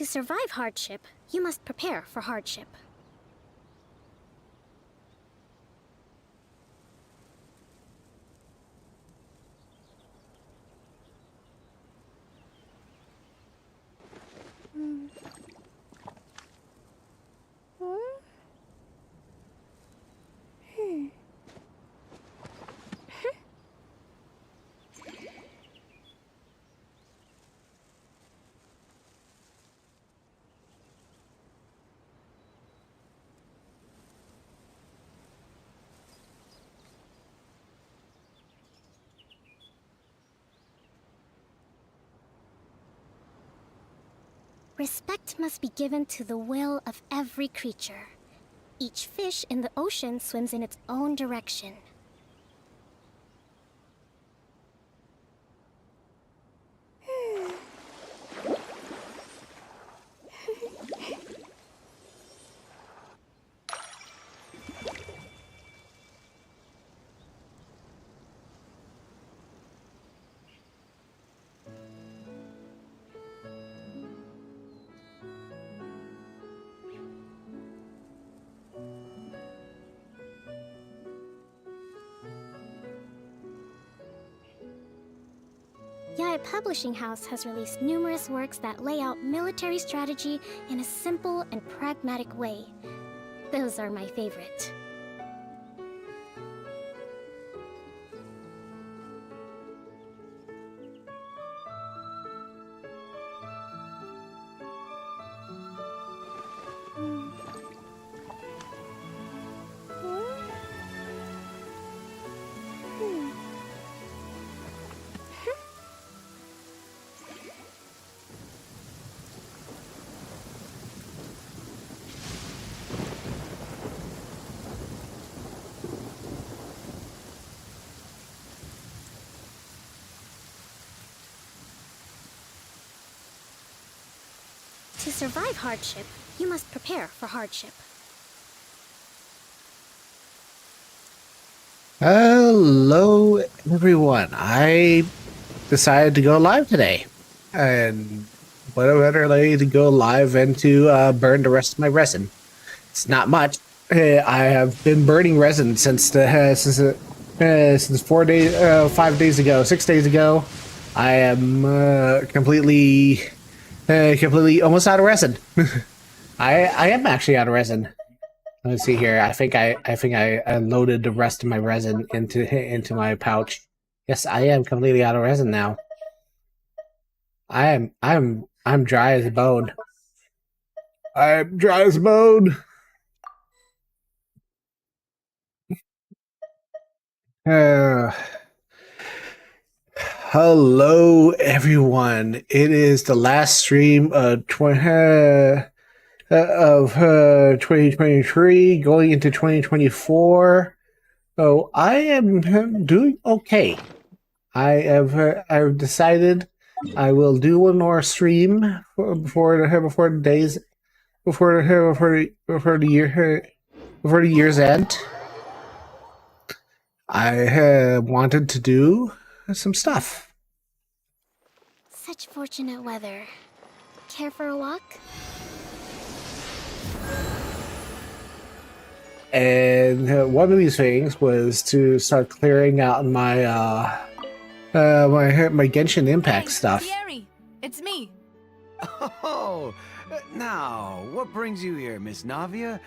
To survive hardship, you must prepare for hardship. Respect must be given to the will of every creature. Each fish in the ocean swims in its own direction. Yae Publishing House has released numerous works that lay out military strategy in a simple and pragmatic way. Those are my favorite. To survive hardship, you must prepare for hardship. Hello, everyone. I decided to go live today. And what a better way to go live and to burn the rest of my resin. It's not much. I have been burning resin since 4 days, 5 days ago, 6 days ago. I am completely almost out of resin. I am actually out of resin. Let's see here. I think I loaded the rest of my resin into my pouch. Yes, I am completely out of resin now. I'm dry as a bone. I'm dry as a bone. Hello, everyone. It is the last stream of 2023, going into 2024. Oh, I am doing okay. I've decided I will do one more stream before the year's end. I wanted to do some stuff. Such fortunate weather. Care for a walk? And one of these things was to start clearing out my my Genshin Impact stuff. Thierry, it's me. Oh, now, what brings you here, Miss Navia?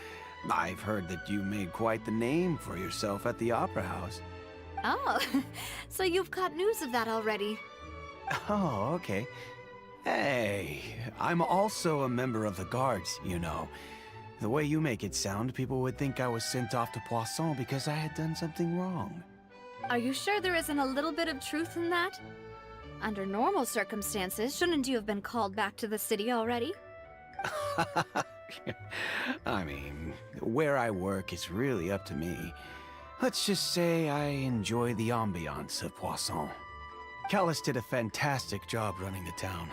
I've heard that you made quite the name for yourself at the Opera House. Oh, so you've caught news of that already. Oh, okay. Hey, I'm also a member of the Guards, you know. The way you make it sound, people would think I was sent off to Poisson because I had done something wrong. Are you sure there isn't a little bit of truth in that? Under normal circumstances, shouldn't you have been called back to the city already? I mean, where I work is really up to me. Let's just say I enjoy the ambiance of Poisson. Callis did a fantastic job running the town,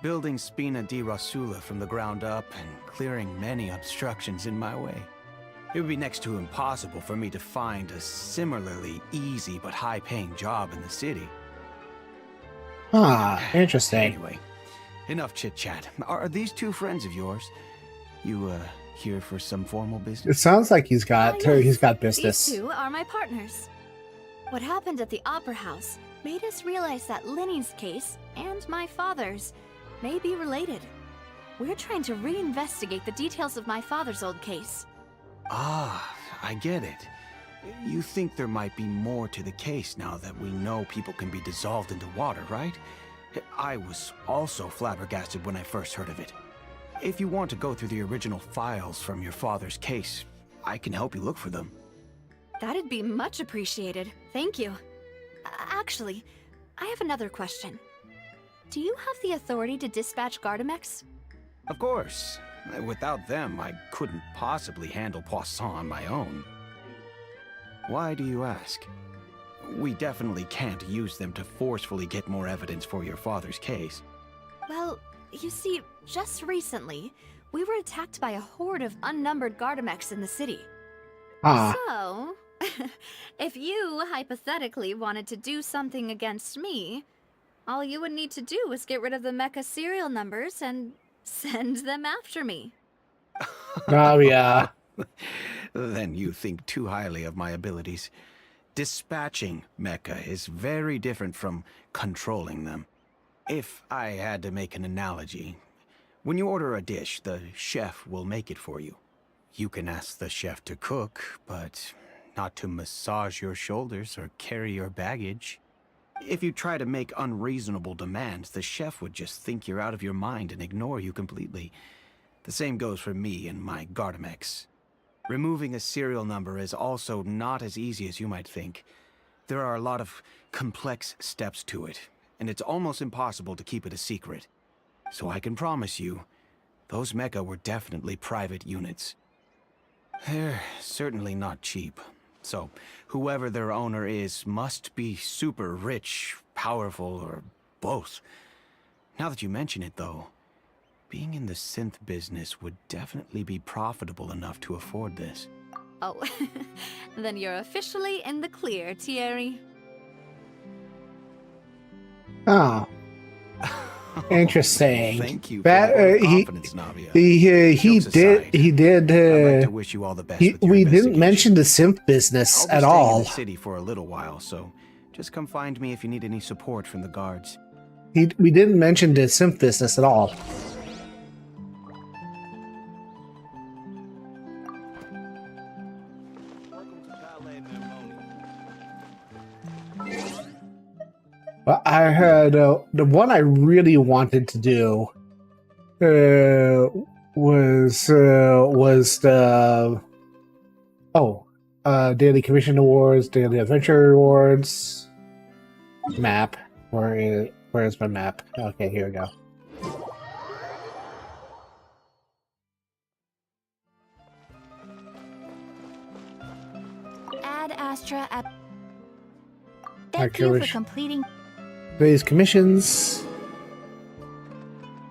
building Spina di Rosula from the ground up and clearing many obstructions in my way. It would be next to impossible for me to find a similarly easy but high-paying job in the city. Ah, interesting. Anyway, enough chit-chat. Are these two friends of yours? You, here for some formal business? It sounds like he's got Yes, business. These two are my partners. What happened at the Opera House made us realize that Linny's case and my father's may be related. We're trying to reinvestigate the details of my father's old case. Ah, I get it. You think there might be more to the case now that we know people can be dissolved into water, right? I was also flabbergasted when I first heard of it. If you want to go through the original files from your father's case, I can help you look for them. That'd be much appreciated. Thank you. Actually, I have another question. Do you have the authority to dispatch Gardamex? Of course. Without them, I couldn't possibly handle Poisson on my own. Why do you ask? We definitely can't use them to forcefully get more evidence for your father's case. Well, you see, just recently, we were attacked by a horde of unnumbered Gardamex in the city. Ah, So, if you hypothetically wanted to do something against me, all you would need to do was get rid of the mecha serial numbers and send them after me. oh yeah. Then you think too highly of my abilities. Dispatching mecha is very different from controlling them. If I had to make an analogy, when you order a dish, the chef will make it for you. You can ask the chef to cook, but not to massage your shoulders or carry your baggage. If you try to make unreasonable demands, the chef would just think you're out of your mind and ignore you completely. The same goes for me and my Gardamex. Removing a serial number is also not as easy as you might think. There are a lot of complex steps to it, and it's almost impossible to keep it a secret. So I can promise you, those mecha were definitely private units. They're certainly not cheap. So, whoever their owner is must be super rich, powerful, or both. Now that you mention it, though, being in the synth business would definitely be profitable enough to afford this. Oh, then you're officially in the clear, Thierry. Oh, interesting. Thank you for That the vote of confidence, Navia. he Jokes did aside, he did. I'd like to wish you all the best with your We didn't investigation. mention the simp business I'll be at staying all. in the city for a little while, so just come find me if you need any support from the guards. We didn't mention the simp business at all. But I had the one I really wanted to do was the daily commission awards, daily adventure awards map. Where is my map? Okay, here we go. Ad Astra at... Thank Thank you for wish. completing... These commissions,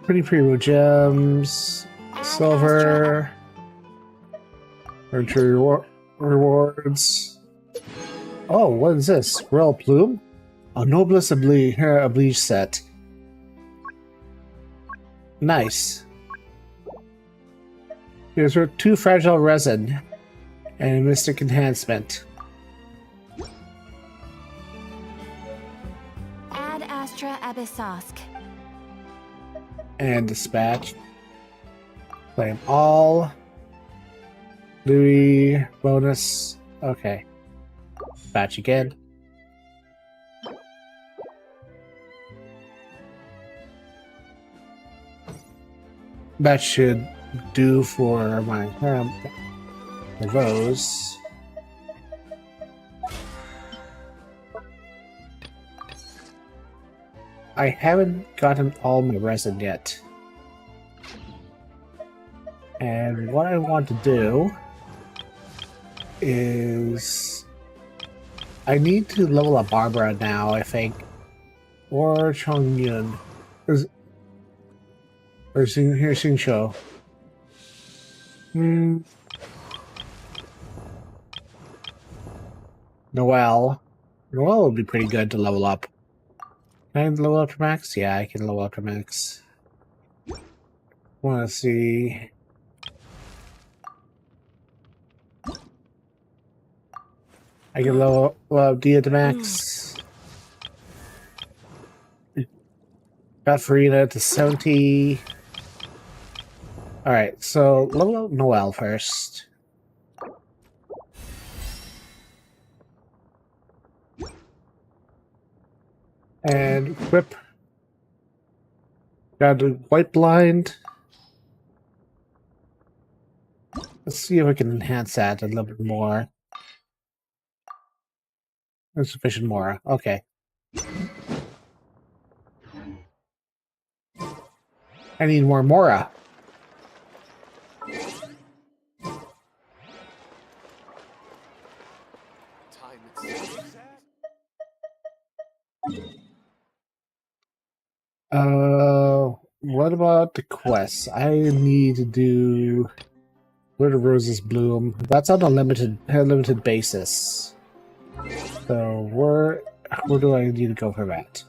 pretty pre-roll gems, silver, entry rewards. Oh, what is this? Royal Plume? A Noblesse Oblige set. Nice. Here's our 2 fragile resin and mystic enhancement. Ad Astra Abyssosk. And dispatch. Claim all. Louis bonus. Okay. Dispatch again. That should do for my those. I haven't gotten all my resin yet. And what I want to do is I need to level up Barbara now, I think. Or Chongyun. Or Xingqiu. Noelle. Noelle would be pretty good to level up. Can I level up to max? Yeah, I can level up to max. Want to see. I can level up Dia to max. Got Farina to 70. Alright, so level up Noelle first. And equip. Got a white blind. Let's see if we can enhance that a little bit more. Insufficient Mora. Okay. I need more Mora. What about the quests? I need to do Where the Roses Bloom. That's on a limited basis. So where do I need to go for that?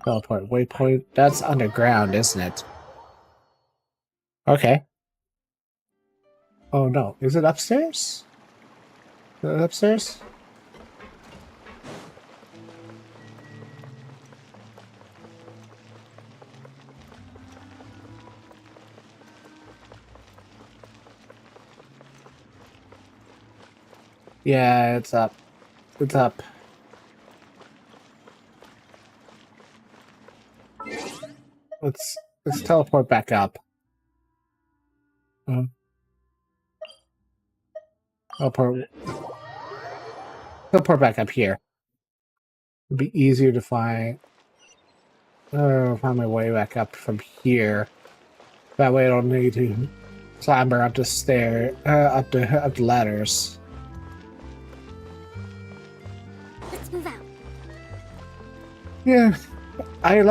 Teleport waypoint. That's underground, isn't it? Okay. Oh no, is it upstairs? Is it upstairs? Yeah, it's up. It's up. Let's teleport back up. Teleport back up here. It'd be easier to find my way back up from here. That way I don't need to clamber up the stair, up the ladders. Let's move out. Yeah, I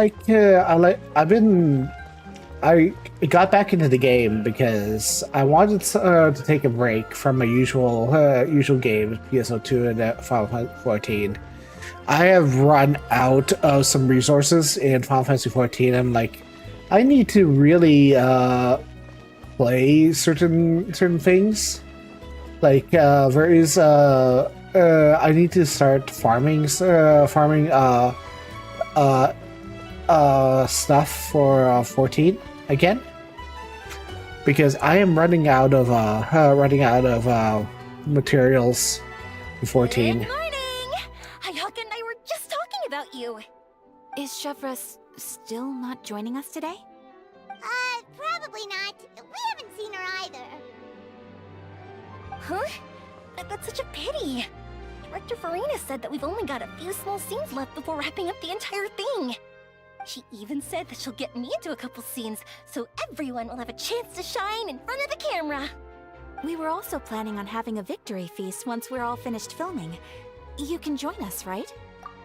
got back into the game because I wanted to take a break from my usual games, PSO2 and Final Fantasy 14. I have run out of some resources in Final Fantasy 14. I'm like, I need to really play certain things. Like there is I need to start farming stuff for 14 again, because I am running out of materials for 14. Good morning! Hayaka and I were just talking about you. Is Chevra still not joining us today? Probably not. We haven't seen her either. Huh? That's such a pity. Director Farina said that we've only got a few small scenes left before wrapping up the entire thing. She even said that she'll get me into a couple scenes, so everyone will have a chance to shine in front of the camera. We were also planning on having a victory feast once we're all finished filming. You can join us, right?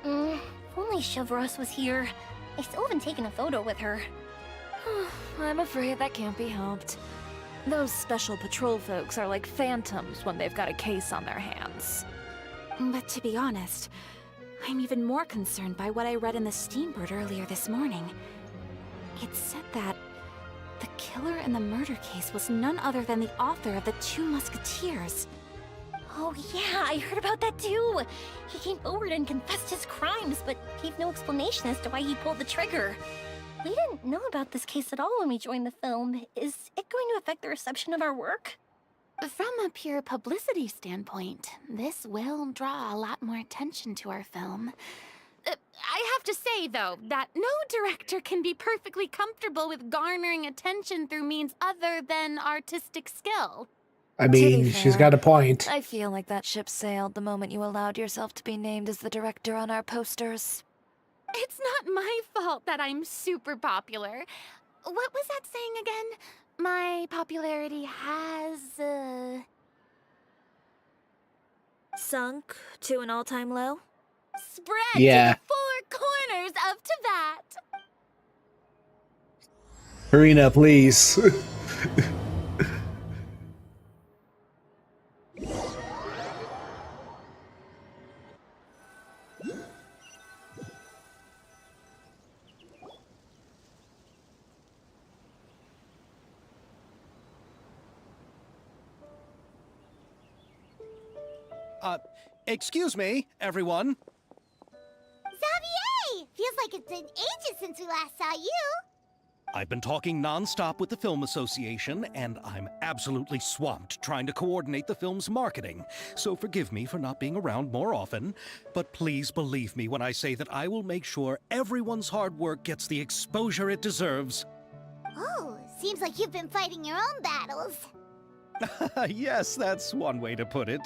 If only Chevros was here. I still haven't taken a photo with her. I'm afraid that can't be helped. Those special patrol folks are like phantoms when they've got a case on their hands. But to be honest, I'm even more concerned by what I read in the Steambird earlier this morning. It said that the killer in the murder case was none other than the author of the Two Musketeers. Oh yeah, I heard about that too. He came forward and confessed his crimes, but gave no explanation as to why he pulled the trigger. We didn't know about this case at all when we joined the film. Is it going to affect the reception of our work? From a pure publicity standpoint, this will draw a lot more attention to our film. I have to say, though, that no director can be perfectly comfortable with garnering attention through means other than artistic skill. I mean, she's got a point. I feel like that ship sailed the moment you allowed yourself to be named as the director on our posters. It's not my fault that I'm super popular. What was that saying again? My popularity has, Sunk to an all-time low? spread Yeah. to the four corners of Tibet. Karina, please. Excuse me, everyone. Xavier! Feels like it's been ages since we last saw you. I've been talking non-stop with the Film Association, and I'm absolutely swamped trying to coordinate the film's marketing. So forgive me for not being around more often, but please believe me when I say that I will make sure everyone's hard work gets the exposure it deserves. Oh, seems like you've been fighting your own battles. Yes, that's one way to put it.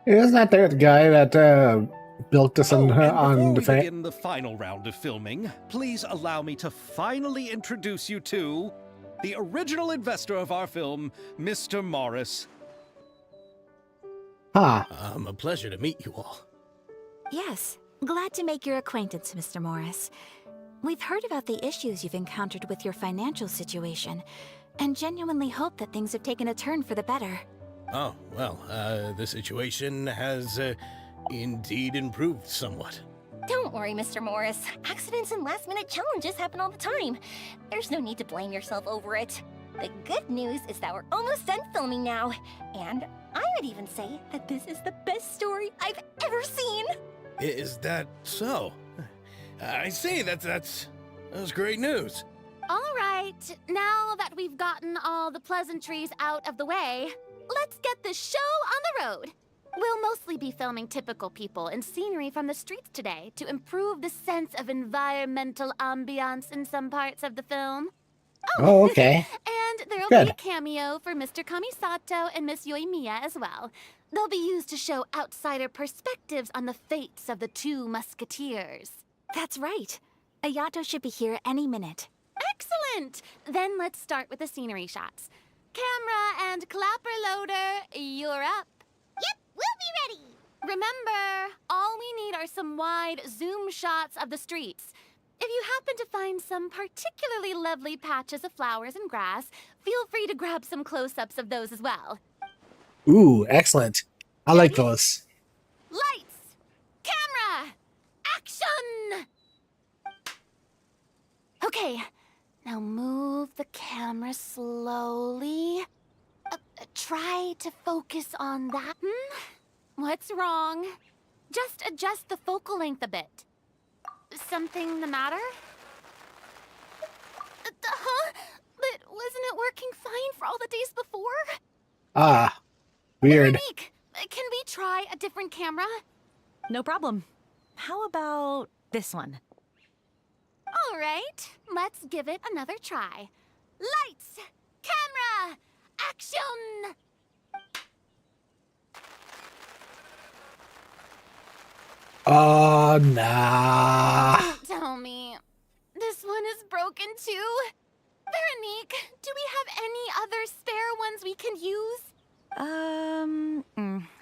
Isn't that the guy that built this on and the before we begin the final round of filming, please allow me to finally introduce you to the original investor of our film, Mr. Morris. Huh. A pleasure to meet you all. Yes, glad to make your acquaintance, Mr. Morris. We've heard about the issues you've encountered with your financial situation, and genuinely hope that things have taken a turn for the better. Oh, well, the situation has indeed improved somewhat. Don't worry, Mr. Morris. Accidents and last-minute challenges happen all the time. There's no need to blame yourself over it. The good news is that we're almost done filming now. And I would even say that this is the best story I've ever seen. Is that so? I see, that's great news. All right, now that we've gotten all the pleasantries out of the way, let's get the show on the road. We'll mostly be filming typical people and scenery from the streets today to improve the sense of environmental ambiance in some parts of the film. Oh, okay. And there'll Good. be a cameo for Mr. Kamisato and Miss Yoimiya as well. They'll be used to show outsider perspectives on the fates of the two musketeers. That's right. Ayato should be here any minute. Excellent! Then let's start with the scenery shots. Camera and clapper loader, you're up. Yep, we'll be ready. Remember, all we need are some wide zoom shots of the streets. If you happen to find some particularly lovely patches of flowers and grass, feel free to grab some close-ups of those as well. Ooh, excellent. I like those. Lights! Camera! Action! Okay, now move the camera slowly. Try to focus on that. What's wrong? Just adjust the focal length a bit. Something the matter? Huh? But wasn't it working fine for all the days before? Ah, weird. Monique, can we try a different camera? No problem. How about this one? All right, let's give it another try. Lights! Camera! Action! Oh, nah. Don't tell me. This one is broken too? Veronique, do we have any other spare ones we can use?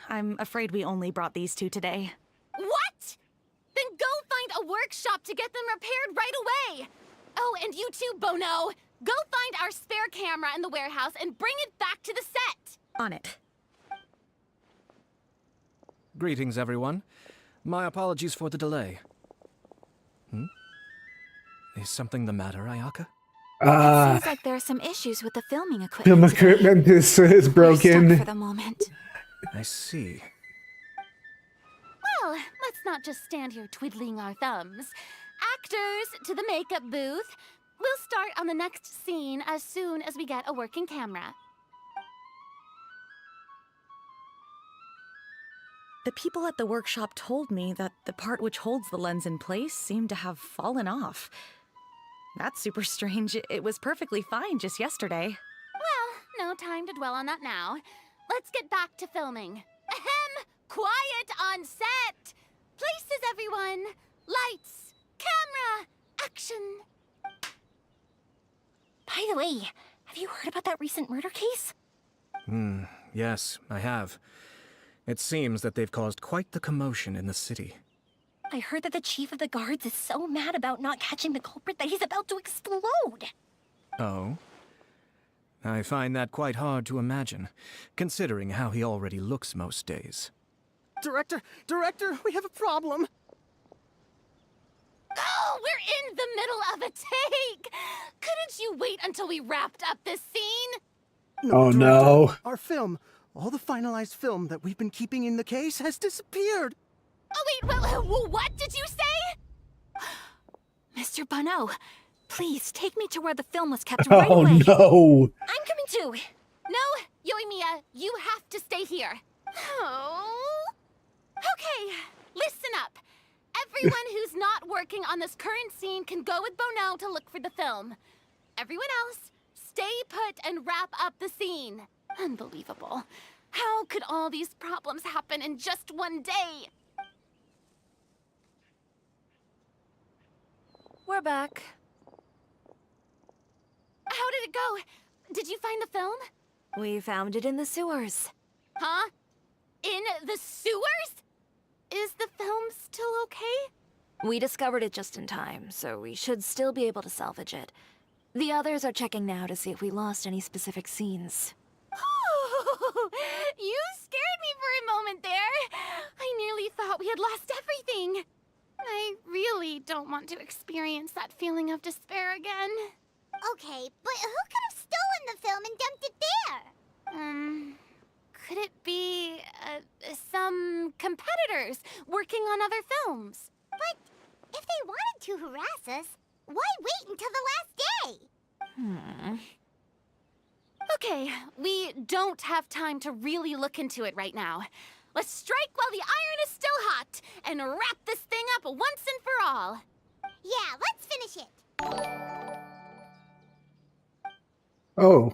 I'm afraid we only brought these two today. What? Then go find a workshop to get them repaired right away. Oh, and you too, Bono. Go find our spare camera in the warehouse and bring it back to the set. On it. Greetings, everyone. My apologies for the delay. Is something the matter, Ayaka? Seems like there are some issues with the filming Film equipment. equipment is We're broken. stuck for the moment. I see. Well, let's not just stand here twiddling our thumbs. Actors, to the makeup booth. We'll start on the next scene as soon as we get a working camera. The people at the workshop told me that the part which holds the lens in place seemed to have fallen off. That's super strange. It was perfectly fine just yesterday. Well, no time to dwell on that now. Let's get back to filming. Ahem! Quiet on set! Places, everyone! Lights! Camera! Action! By the way, have you heard about that recent murder case? Yes, I have. It seems that they've caused quite the commotion in the city. I heard that the chief of the guards is so mad about not catching the culprit that he's about to explode. Oh? I find that quite hard to imagine, considering how he already looks most days. Director, we have a problem. Oh, we're in the middle of a take! Couldn't you wait until we wrapped up this scene? Oh, no. Our film, All the finalized film that we've been keeping in the case has disappeared. Oh, wait, what did you say? Mr. Bonneau, please take me to where the film was kept right Oh away. no! I'm coming too. No, Yoimiya, you have to stay here. Oh. Okay, listen up. Everyone who's not working on this current scene can go with Bonneau to look for the film. Everyone else, stay put and wrap up the scene. Unbelievable. How could all these problems happen in just one day? We're back. How did it go? Did you find the film? We found it in the sewers. Huh? In the sewers? Is the film still okay? We discovered it just in time, so we should still be able to salvage it. The others are checking now to see if we lost any specific scenes. You scared me for a moment there. I nearly thought we had lost everything. I really don't want to experience that feeling of despair again. Okay, but who could have stolen the film and dumped it there? Could it be, some competitors working on other films? But if they wanted to harass us, why wait until the last day? Okay, we don't have time to really look into it right now. Let's strike while the iron is still hot and wrap this thing up once and for all. Yeah, let's finish it. Oh.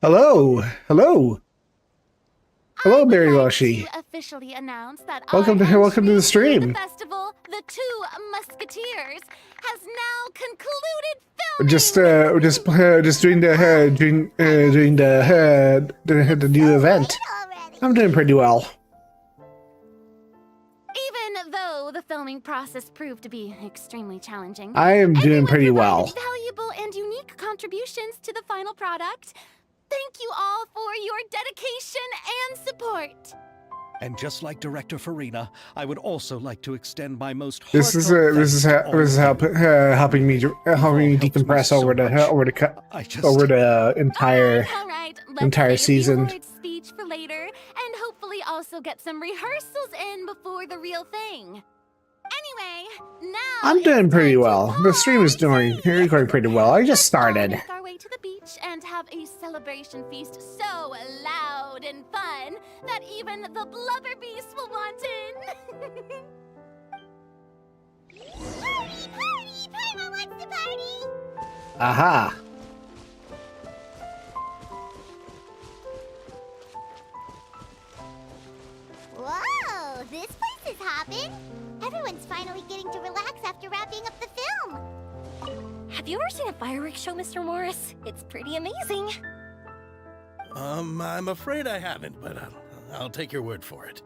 Hello. Hello. Hello, Mary Washi. To officially announce that Welcome to the stream. The festival, The Two Musketeers, has now concluded filming. Just doing the new event. I'm doing pretty well. Even though the filming process proved to be extremely challenging, I am doing pretty well. Valuable and unique contributions to the final product. Thank you all for your dedication and support. And just like Director Farina, I would also like to extend my most This is helping me decompress over the entire season. The award speech for later, and hopefully also get some rehearsals in before the real thing. Anyway, now I'm doing pretty well. The stream is going pretty well. I just started. Make our way to the beach and have a celebration feast so loud and fun that even the blubber beast will want in. Party! Party! Paimon wants to party! Aha. Whoa! This place is hopping! Everyone's finally getting to relax after wrapping up the film! Have you ever seen a fireworks show, Mr. Morris? It's pretty amazing. I'm afraid I haven't, but I'll take your word for it.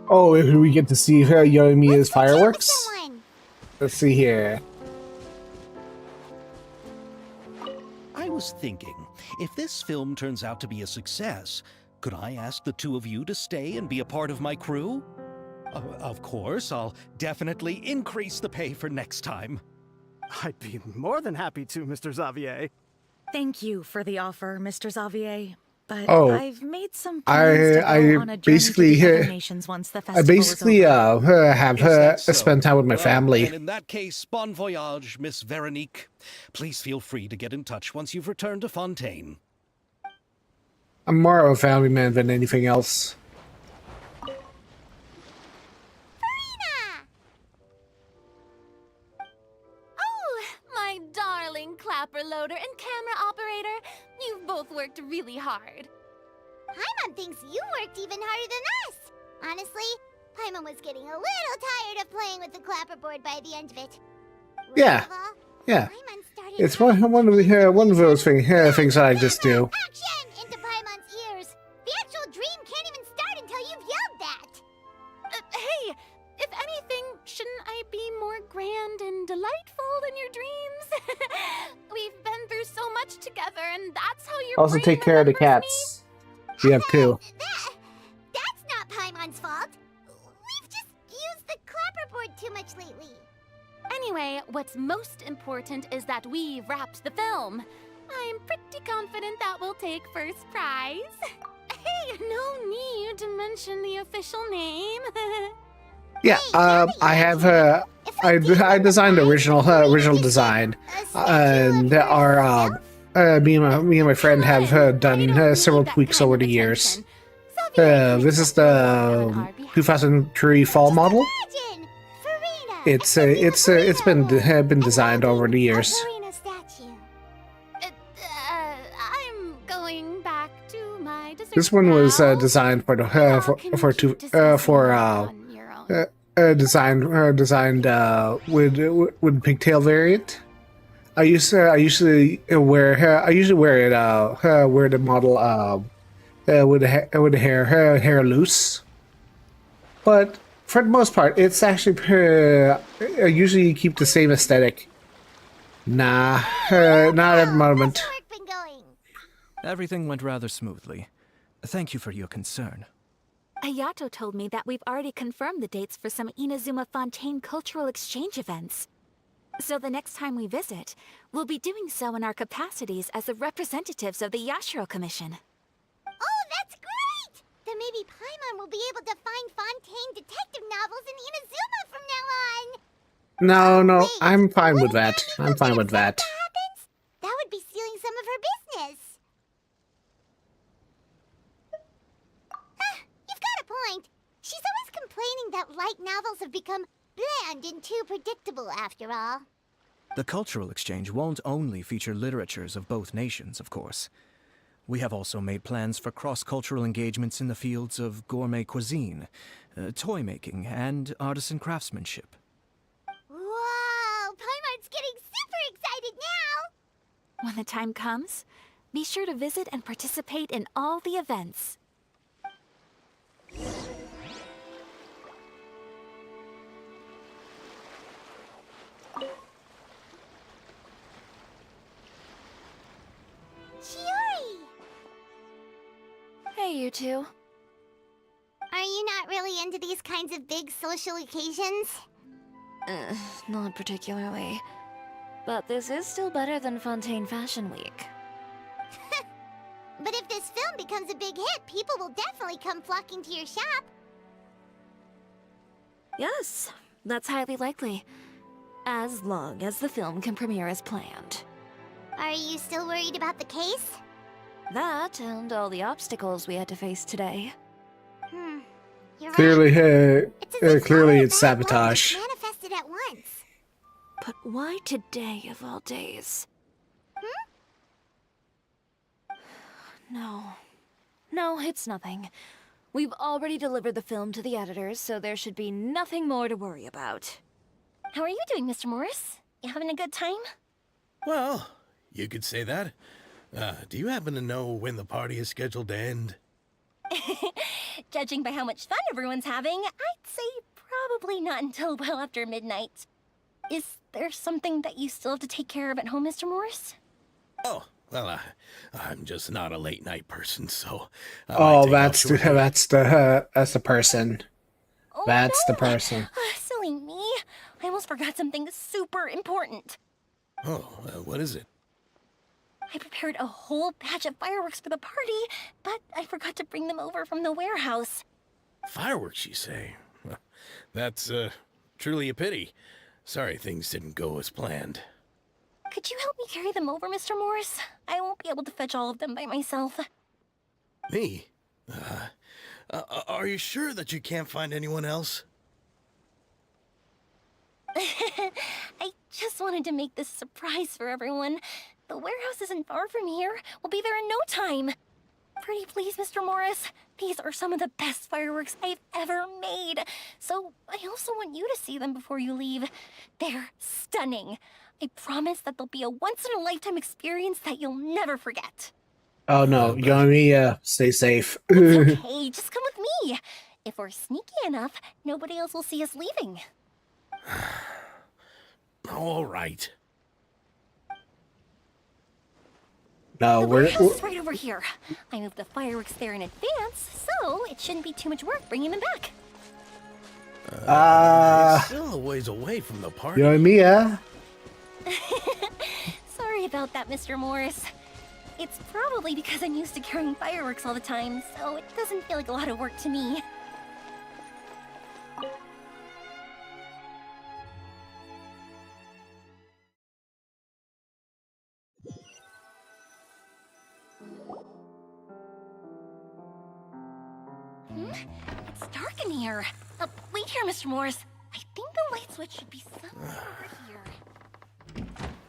Oh, we get to see Yoimiya's fireworks? Let's see here. I was thinking, if this film turns out to be a success, could I ask the two of you to stay and be a part of my crew? Of course, I'll definitely increase the pay for next time. I'd be more than happy to, Mr. Xavier. Thank you for the offer, Mr. Xavier. But Oh, I've made some plans to go on a journey to the other nations once the I festival basically is over. have spent time with my family. And in that case, bon voyage, Miss Veronique. Please feel free to get in touch once you've returned to Fontaine. I'm more of a family man than anything else. Oh, my darling clapper loader and camera operator. You've both worked really hard. Paimon thinks you worked even harder than us! Honestly, Paimon was getting a little tired of playing with the clapperboard by the end of it. Yeah, yeah. It's one of those things that I just do. Action! Into Paimon's ears! The actual dream can't even start until you've yelled that! Hey, if anything, shouldn't I be more grand and delightful than your dreams? We've been through so much together, and that's how your Also, brain take care of the remembers cats. We have two. That's not Paimon's fault! We've just used the clapperboard too much lately. Anyway, what's most important is that we wrapped the film. I'm pretty confident that we'll take first prize. Hey, no need to mention the official name. Yeah, I have I designed the original design, and me and my friend have done several tweaks over the years. This is the 2003 fall model. It's been designed over the years. I'm going back to my dessert. This one was now. designed for the designed with pigtail variant. I usually wear it wear the model with the hair loose, but for the most part it's actually I usually keep the same aesthetic. Not at the moment. Everything went rather smoothly. Thank you for your concern. Ayato told me that we've already confirmed the dates for some Inazuma Fontaine cultural exchange events. So the next time we visit, we'll be doing so in our capacities as the representatives of the Yashiro Commission. Oh, that's great! Then maybe Paimon will be able to find Fontaine detective novels in Inazuma from now on. No, Wait, I'm fine with will that. Nami I'm fine with accept that. happens? That would be stealing some of her business. You've got a point. She's always complaining that light novels have become bland and too predictable after all. The cultural exchange won't only feature literatures of both nations, of course. We have also made plans for cross-cultural engagements in the fields of gourmet cuisine, toy making, and artisan craftsmanship. Whoa! Paimon's getting super excited now! When the time comes, be sure to visit and participate in all the events. Chiori! Hey, you two. Are you not really into these kinds of big social occasions? Not particularly. But this is still better than Fontaine Fashion Week. But if this film becomes a big hit, people will definitely come flocking to your shop. Yes, that's highly likely. As long as the film can premiere as planned. Are you still worried about the case? That and all the obstacles we had to face today. You're Clearly, right. clearly all it's bad luck sabotage. manifested at once. But why today of all days? No. No, it's nothing. We've already delivered the film to the editors, so there should be nothing more to worry about. How are you doing, Mr. Morris? You having a good time? Well, you could say that. Do you happen to know when the party is scheduled to end? Judging by how much fun everyone's having, I'd say probably not until well after midnight. Is there something that you still have to take care of at home, Mr. Morris? Oh, well, I'm just not a late night person, so. Oh, that's the person. Oh, That's no. the person. Silly me. I almost forgot something super important. Oh, what is it? I prepared a whole batch of fireworks for the party, but I forgot to bring them over from the warehouse. Fireworks, you say? Well, that's truly a pity. Sorry things didn't go as planned. Could you help me carry them over, Mr. Morris? I won't be able to fetch all of them by myself. Me? Are you sure that you can't find anyone else? I just wanted to make this a surprise for everyone. The warehouse isn't far from here. We'll be there in no time. Pretty please, Mr. Morris. These are some of the best fireworks I've ever made. So I also want you to see them before you leave. They're stunning. I promise that they'll be a once-in-a-lifetime experience that you'll never forget. Oh no, you want me? Stay safe. It's okay, just come with me. If we're sneaky enough, nobody else will see us leaving. All right. No, The we're warehouse is right over here. I moved the fireworks there in advance, so it shouldn't be too much work bringing them back. It's still a ways away from the party. Yo, Mia. Sorry about that, Mr. Morris. It's probably because I'm used to carrying fireworks all the time, so it doesn't feel like a lot of work to me. It's dark in here. Wait here, Mr. Morris. I think the light switch should be somewhere over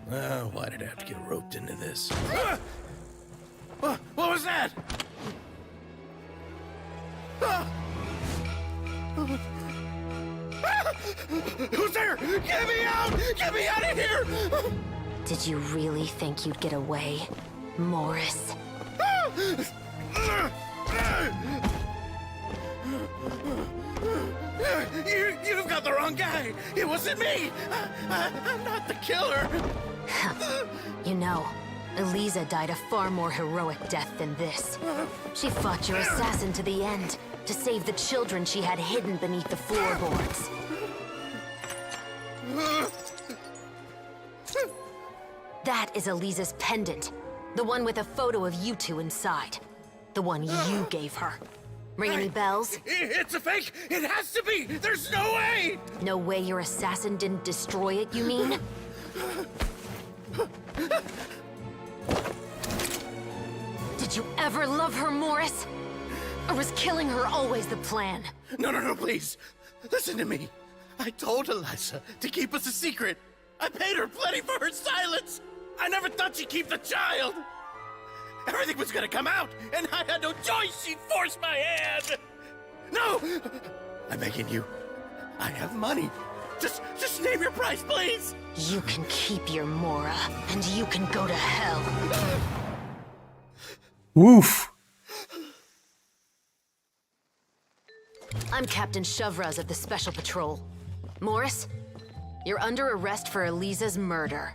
here. Why did I have to get roped into this? What was that? Who's there? Get me out! Get me out of here! Did you really think you'd get away, Morris? You've got the wrong guy. It wasn't me. I'm not the killer. You know, Eliza died a far more heroic death than this. She fought your assassin to the end, to save the children she had hidden beneath the floorboards. That is Eliza's pendant. The one with a photo of you two inside. The one you gave her. Ring any bells? It's a fake! It has to be! There's no way! No way your assassin didn't destroy it, you mean? Did you ever love her, Morris? Or was killing her always the plan? No, please. Listen to me. I told Eliza to keep us a secret. I paid her plenty for her silence. I never thought she'd keep the child. Everything was gonna come out, and I had no choice. She'd force my hand. No! I'm begging you. I have money. Just name your price, please. You can keep your Mora, and you can go to hell. Woof. I'm Captain Shovraz of the Special Patrol. Morris, you're under arrest for Eliza's murder.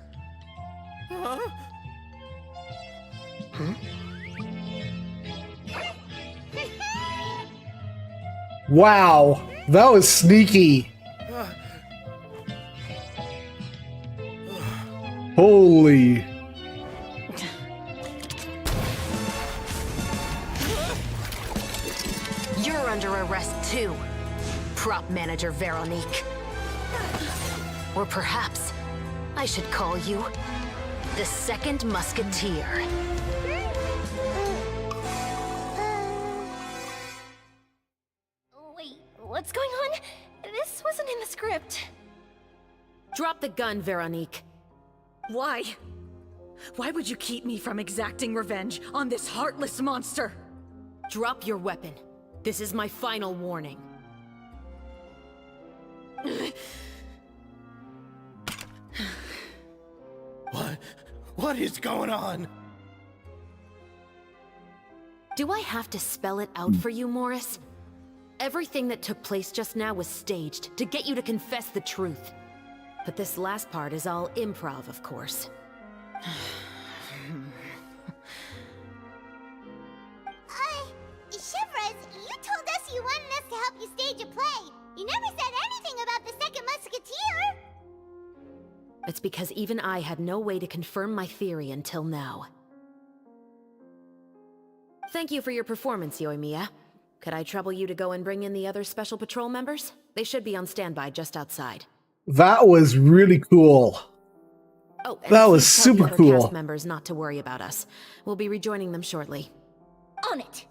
Huh? Wow, that was sneaky. Holy. You're under arrest too, prop manager Veronique. Or perhaps I should call you the Second Musketeer. Wait, what's going on? This wasn't in the script. Drop the gun, Veronique. Why? Why would you keep me from exacting revenge on this heartless monster? Drop your weapon. This is my final warning. What is going on? Do I have to spell it out for you, Morris? Everything that took place just now was staged to get you to confess the truth. But this last part is all improv, of course. Shivers, you told us you wanted us to help you stage a play. You never said anything about the Second Musketeer. It's because even I had no way to confirm my theory until now. Thank you for your performance, Yoimiya. Could I trouble you to go and bring in the other Special Patrol members? They should be on standby just outside. That was really cool. Oh, and that was please tell the super other cool. cast members not to worry about us. We'll be rejoining them shortly. On it.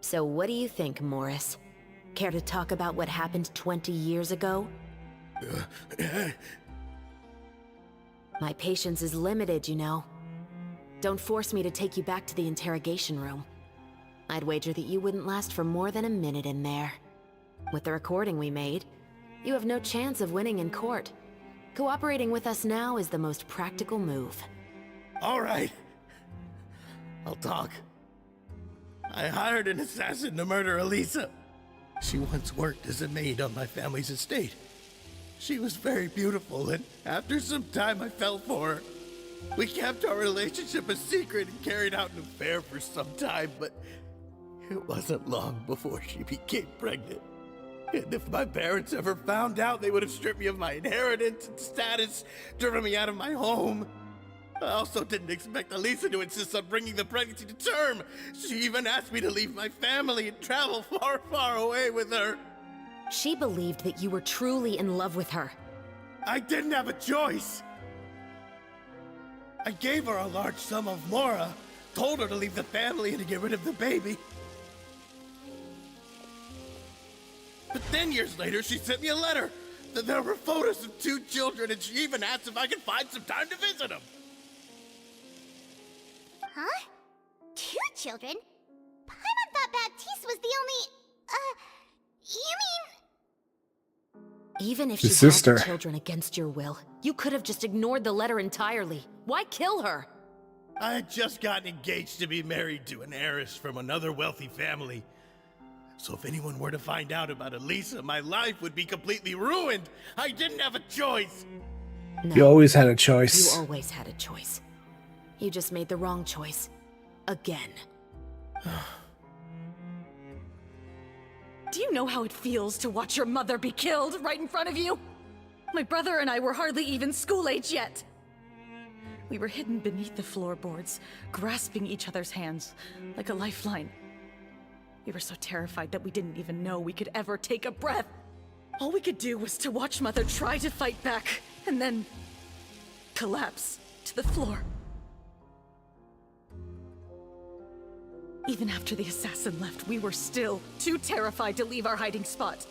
So what do you think, Morris? Care to talk about what happened 20 years ago? My patience is limited, you know. Don't force me to take you back to the interrogation room. I'd wager that you wouldn't last for more than a minute in there. With the recording we made, you have no chance of winning in court. Cooperating with us now is the most practical move. All right. I'll talk. I hired an assassin to murder Eliza. She once worked as a maid on my family's estate. She was very beautiful, and after some time I fell for her. We kept our relationship a secret and carried out an affair for some time, but it wasn't long before she became pregnant. And if my parents ever found out, they would have stripped me of my inheritance and status, driven me out of my home. I also didn't expect Elisa to insist on bringing the pregnancy to term. She even asked me to leave my family and travel far, far away with her. She believed that you were truly in love with her. I didn't have a choice. I gave her a large sum of mora, told her to leave the family and to get rid of the baby. But then years later, she sent me a letter. There were photos of 2 children, and she even asked if I could find some time to visit them. Huh? 2 children? Paimon thought Baptiste was the only... you mean... Even if The she sister. had children against your will, you could have just ignored the letter entirely. Why kill her? I had just gotten engaged to be married to an heiress from another wealthy family. So if anyone were to find out about Elisa, my life would be completely ruined. I didn't have a choice. No, You always had a choice. you always had a choice. You just made the wrong choice. Again. Do you know how it feels to watch your mother be killed right in front of you? My brother and I were hardly even school age yet. We were hidden beneath the floorboards, grasping each other's hands like a lifeline. We were so terrified that we didn't even know we could ever take a breath. All we could do was to watch Mother try to fight back, and then collapse to the floor. Even after the assassin left, we were still too terrified to leave our hiding spot.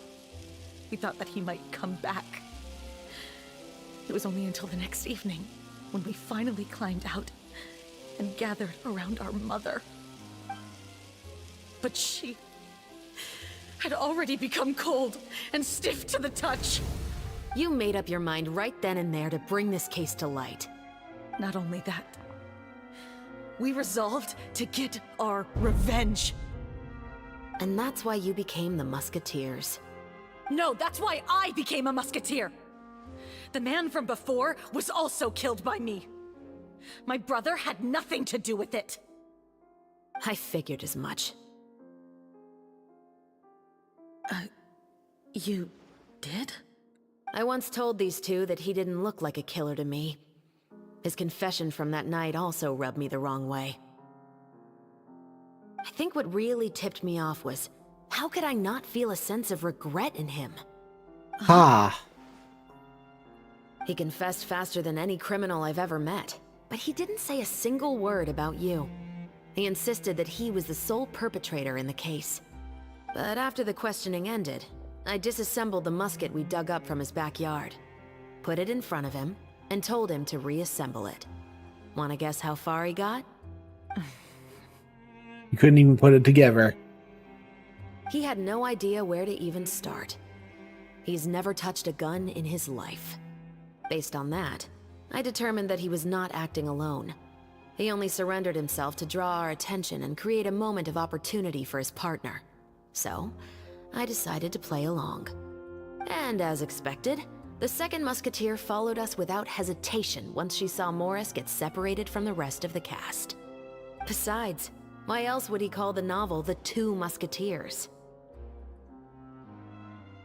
We thought that he might come back. It was only until the next evening when we finally climbed out and gathered around our mother. But she had already become cold and stiff to the touch. You made up your mind right then and there to bring this case to light. Not only that, we resolved to get our revenge. And that's why you became the Musketeers. No, that's why I became a musketeer. The man from before was also killed by me. My brother had nothing to do with it. I figured as much. You did? I once told these two that he didn't look like a killer to me. His confession from that night also rubbed me the wrong way. I think what really tipped me off was, how could I not feel a sense of regret in him? Ha. He confessed faster than any criminal I've ever met, but he didn't say a single word about you. He insisted that he was the sole perpetrator in the case. But after the questioning ended, I disassembled the musket we dug up from his backyard, put it in front of him, and told him to reassemble it. Wanna guess how far he got? You couldn't even put it together. He had no idea where to even start. He's never touched a gun in his life. Based on that, I determined that he was not acting alone. He only surrendered himself to draw our attention and create a moment of opportunity for his partner. So, I decided to play along. And as expected, the second musketeer followed us without hesitation once she saw Morris get separated from the rest of the cast. Besides, why else would he call the novel The Two Musketeers?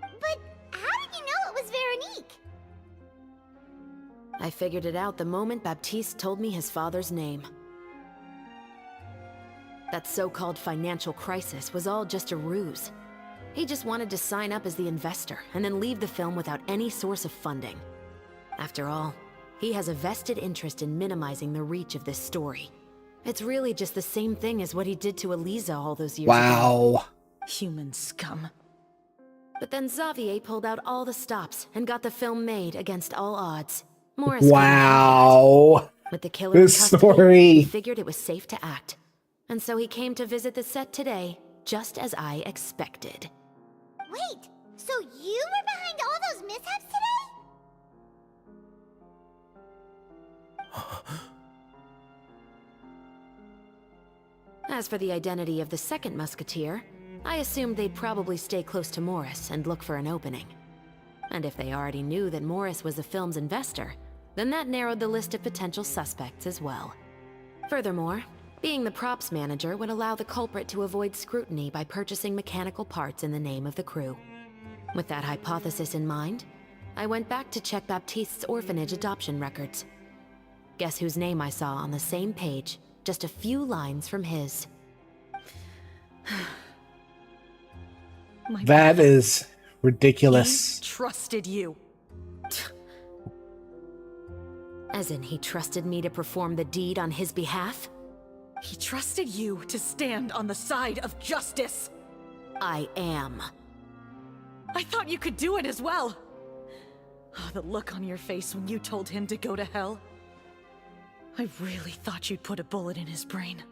But how did you know it was Veronique? I figured it out the moment Baptiste told me his father's name. That so-called financial crisis was all just a ruse. He just wanted to sign up as the investor and then leave the film without any source of funding. After all, he has a vested interest in minimizing the reach of this story. It's really just the same thing as what he did to Elisa all those years ago. Wow. Human scum. But then Xavier pulled out all the stops and got the film made against all odds. Morris couldn't Wow. have it. With the killer in This custody, story. he figured it was safe to act. And so he came to visit the set today, just as I expected. Wait, so you were behind all those mishaps today? As for the identity of the second musketeer, I assumed they'd probably stay close to Morris and look for an opening. And if they already knew that Morris was the film's investor, then that narrowed the list of potential suspects as well. Furthermore, being the props manager would allow the culprit to avoid scrutiny by purchasing mechanical parts in the name of the crew. With that hypothesis in mind, I went back to check Baptiste's orphanage adoption records. Guess whose name I saw on the same page, just a few lines from his. That is ridiculous. He trusted you. As in, he trusted me to perform the deed on his behalf? He trusted you to stand on the side of justice. I am. I thought you could do it as well. Oh, the look on your face when you told him to go to hell. I really thought you'd put a bullet in his brain.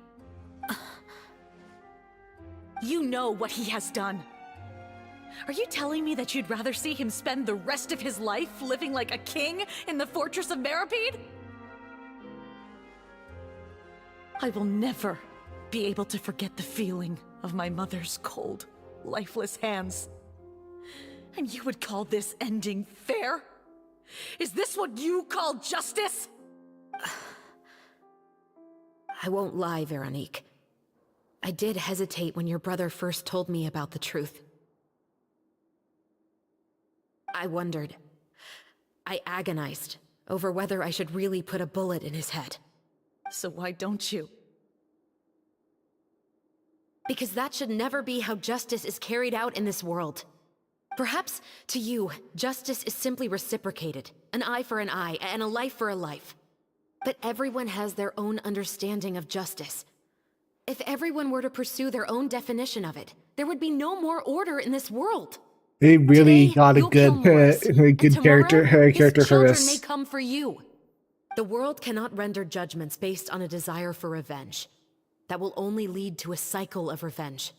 You know what he has done. Are you telling me that you'd rather see him spend the rest of his life living like a king in the fortress of Meripede? I will never be able to forget the feeling of my mother's cold, lifeless hands. And you would call this ending fair? Is this what you call justice? I won't lie, Veronique. I did hesitate when your brother first told me about the truth. I wondered. I agonized over whether I should really put a bullet in his head. So why don't you? Because that should never be how justice is carried out in this world. Perhaps, to you, justice is simply reciprocated. An eye for an eye, and a life for a life. But everyone has their own understanding of justice. If everyone were to pursue their own definition of it, there would be no more order in this world. They really Today, got a you'll kill good, Morris, a and good character tomorrow, character his for children this. may come for you. The world cannot render judgments based on a desire for revenge. That will only lead to a cycle of revenge,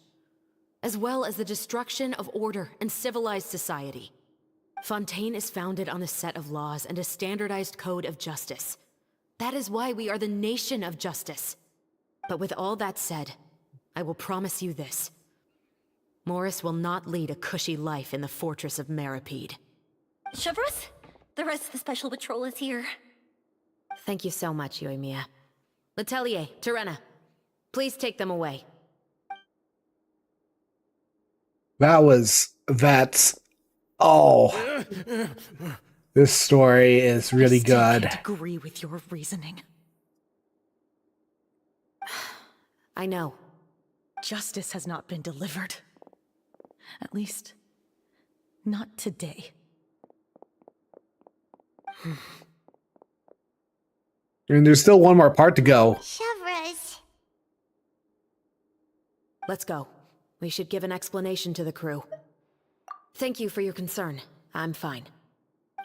as well as the destruction of order and civilized society. Fontaine is founded on a set of laws and a standardized code of justice. That is why we are the nation of justice. But with all that said, I will promise you this. Morris will not lead a cushy life in the fortress of Meripede. Chevros, the rest of the special patrol is here. Thank you so much, Yoimiya. Letelier, Terena, please take them away. That's oh. This story is really I still good. can't agree with your reasoning. I know. Justice has not been delivered. At least, not today. And there's still one more part to go. Chevros. Let's go. We should give an explanation to the crew. Thank you for your concern. I'm fine.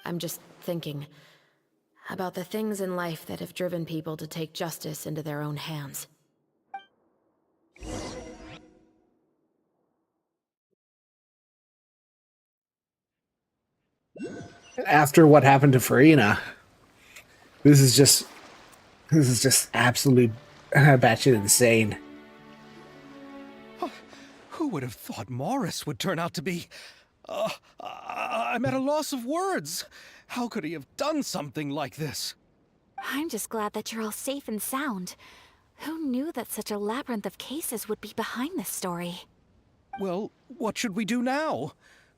I'm just thinking about the things in life that have driven people to take justice into their own hands. After what happened to Farina, this is just absolute batshit insane. Who would have thought Morris would turn out to be... I'm at a loss of words. How could he have done something like this? I'm just glad that you're all safe and sound. Who knew that such a labyrinth of cases would be behind this story? Well, what should we do now?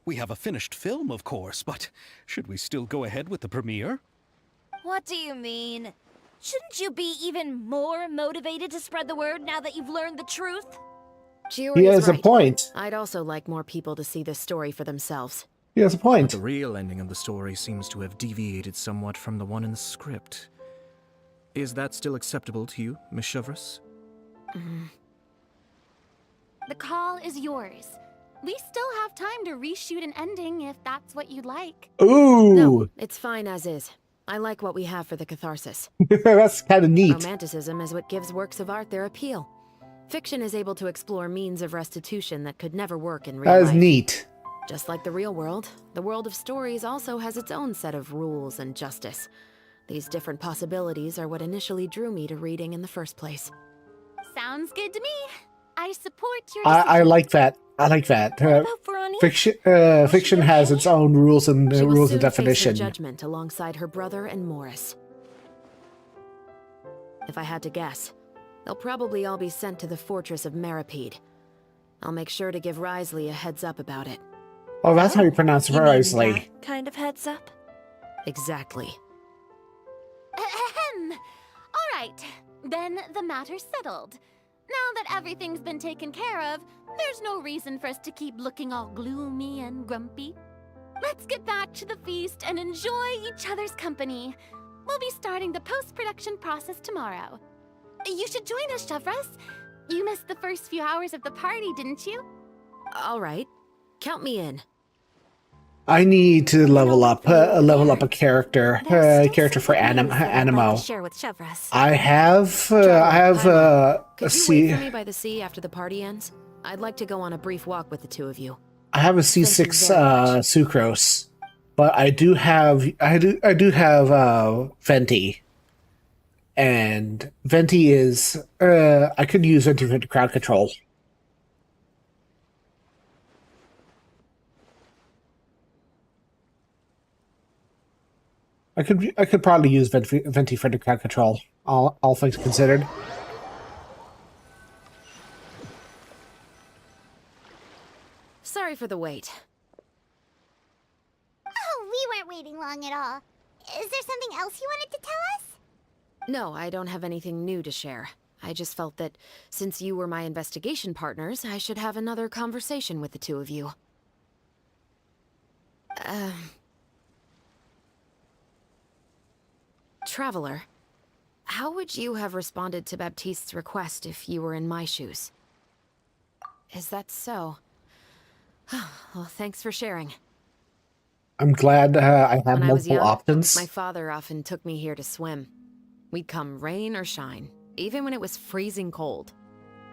We have a finished film, of course, but should we still go ahead with the premiere? What do you mean? Shouldn't you be even more motivated to spread the word now that you've learned the truth? He has a point. I'd also like more people to see this story for themselves. He has a point. The real ending of the story seems to have deviated somewhat from the one in the script. Is that still acceptable to you, Miss Chevros? The call is yours. We still have time to reshoot an ending if that's what you'd like. Ooh, No, it's fine as is. I like what we have for the catharsis. that's kind of neat. Romanticism is what gives works of art their appeal. Fiction is able to explore means of restitution that could never work in real That life. is neat. Just like the real world, the world of stories also has its own set of rules and justice. These different possibilities are what initially drew me to reading in the first place. Sounds good to me. I support your I decision. like that. I like that. What about Veronique? Fiction has its own rules and She will rules soon of face her definition. judgment alongside her brother and Morris. If I had to guess, they'll probably all be sent to the fortress of Meripede. I'll make sure to give Risley a heads up about it. Oh, that's how you pronounce You mean Risley. that kind of heads up? Exactly. Ahem. All right, then the matter's settled. Now that everything's been taken care of, there's no reason for us to keep looking all gloomy and grumpy. Let's get back to the feast and enjoy each other's company. We'll be starting the post-production process tomorrow. You should join us, Chevres. You missed the first few hours of the party, didn't you? All right. Count me in. I need to level up a character, character for Animo. Share with Chevres. I have Could a you wait C. for me by the sea after the party ends? I'd like to go on a brief walk with the two of you. I have a Thank you C6 very much. sucrose, but I do have Venti, and Venti is I could use Venti for crowd control. I could probably use Venti for the crowd control. All things considered. Sorry for the wait. Oh, we weren't waiting long at all. Is there something else you wanted to tell us? No, I don't have anything new to share. I just felt that since you were my investigation partners, I should have another conversation with the two of you. Traveler, how would you have responded to Baptiste's request if you were in my shoes? Is that so? Well, thanks for sharing. I'm glad I have When I was multiple young, options. my father often took me here to swim. We'd come rain or shine, even when it was freezing cold.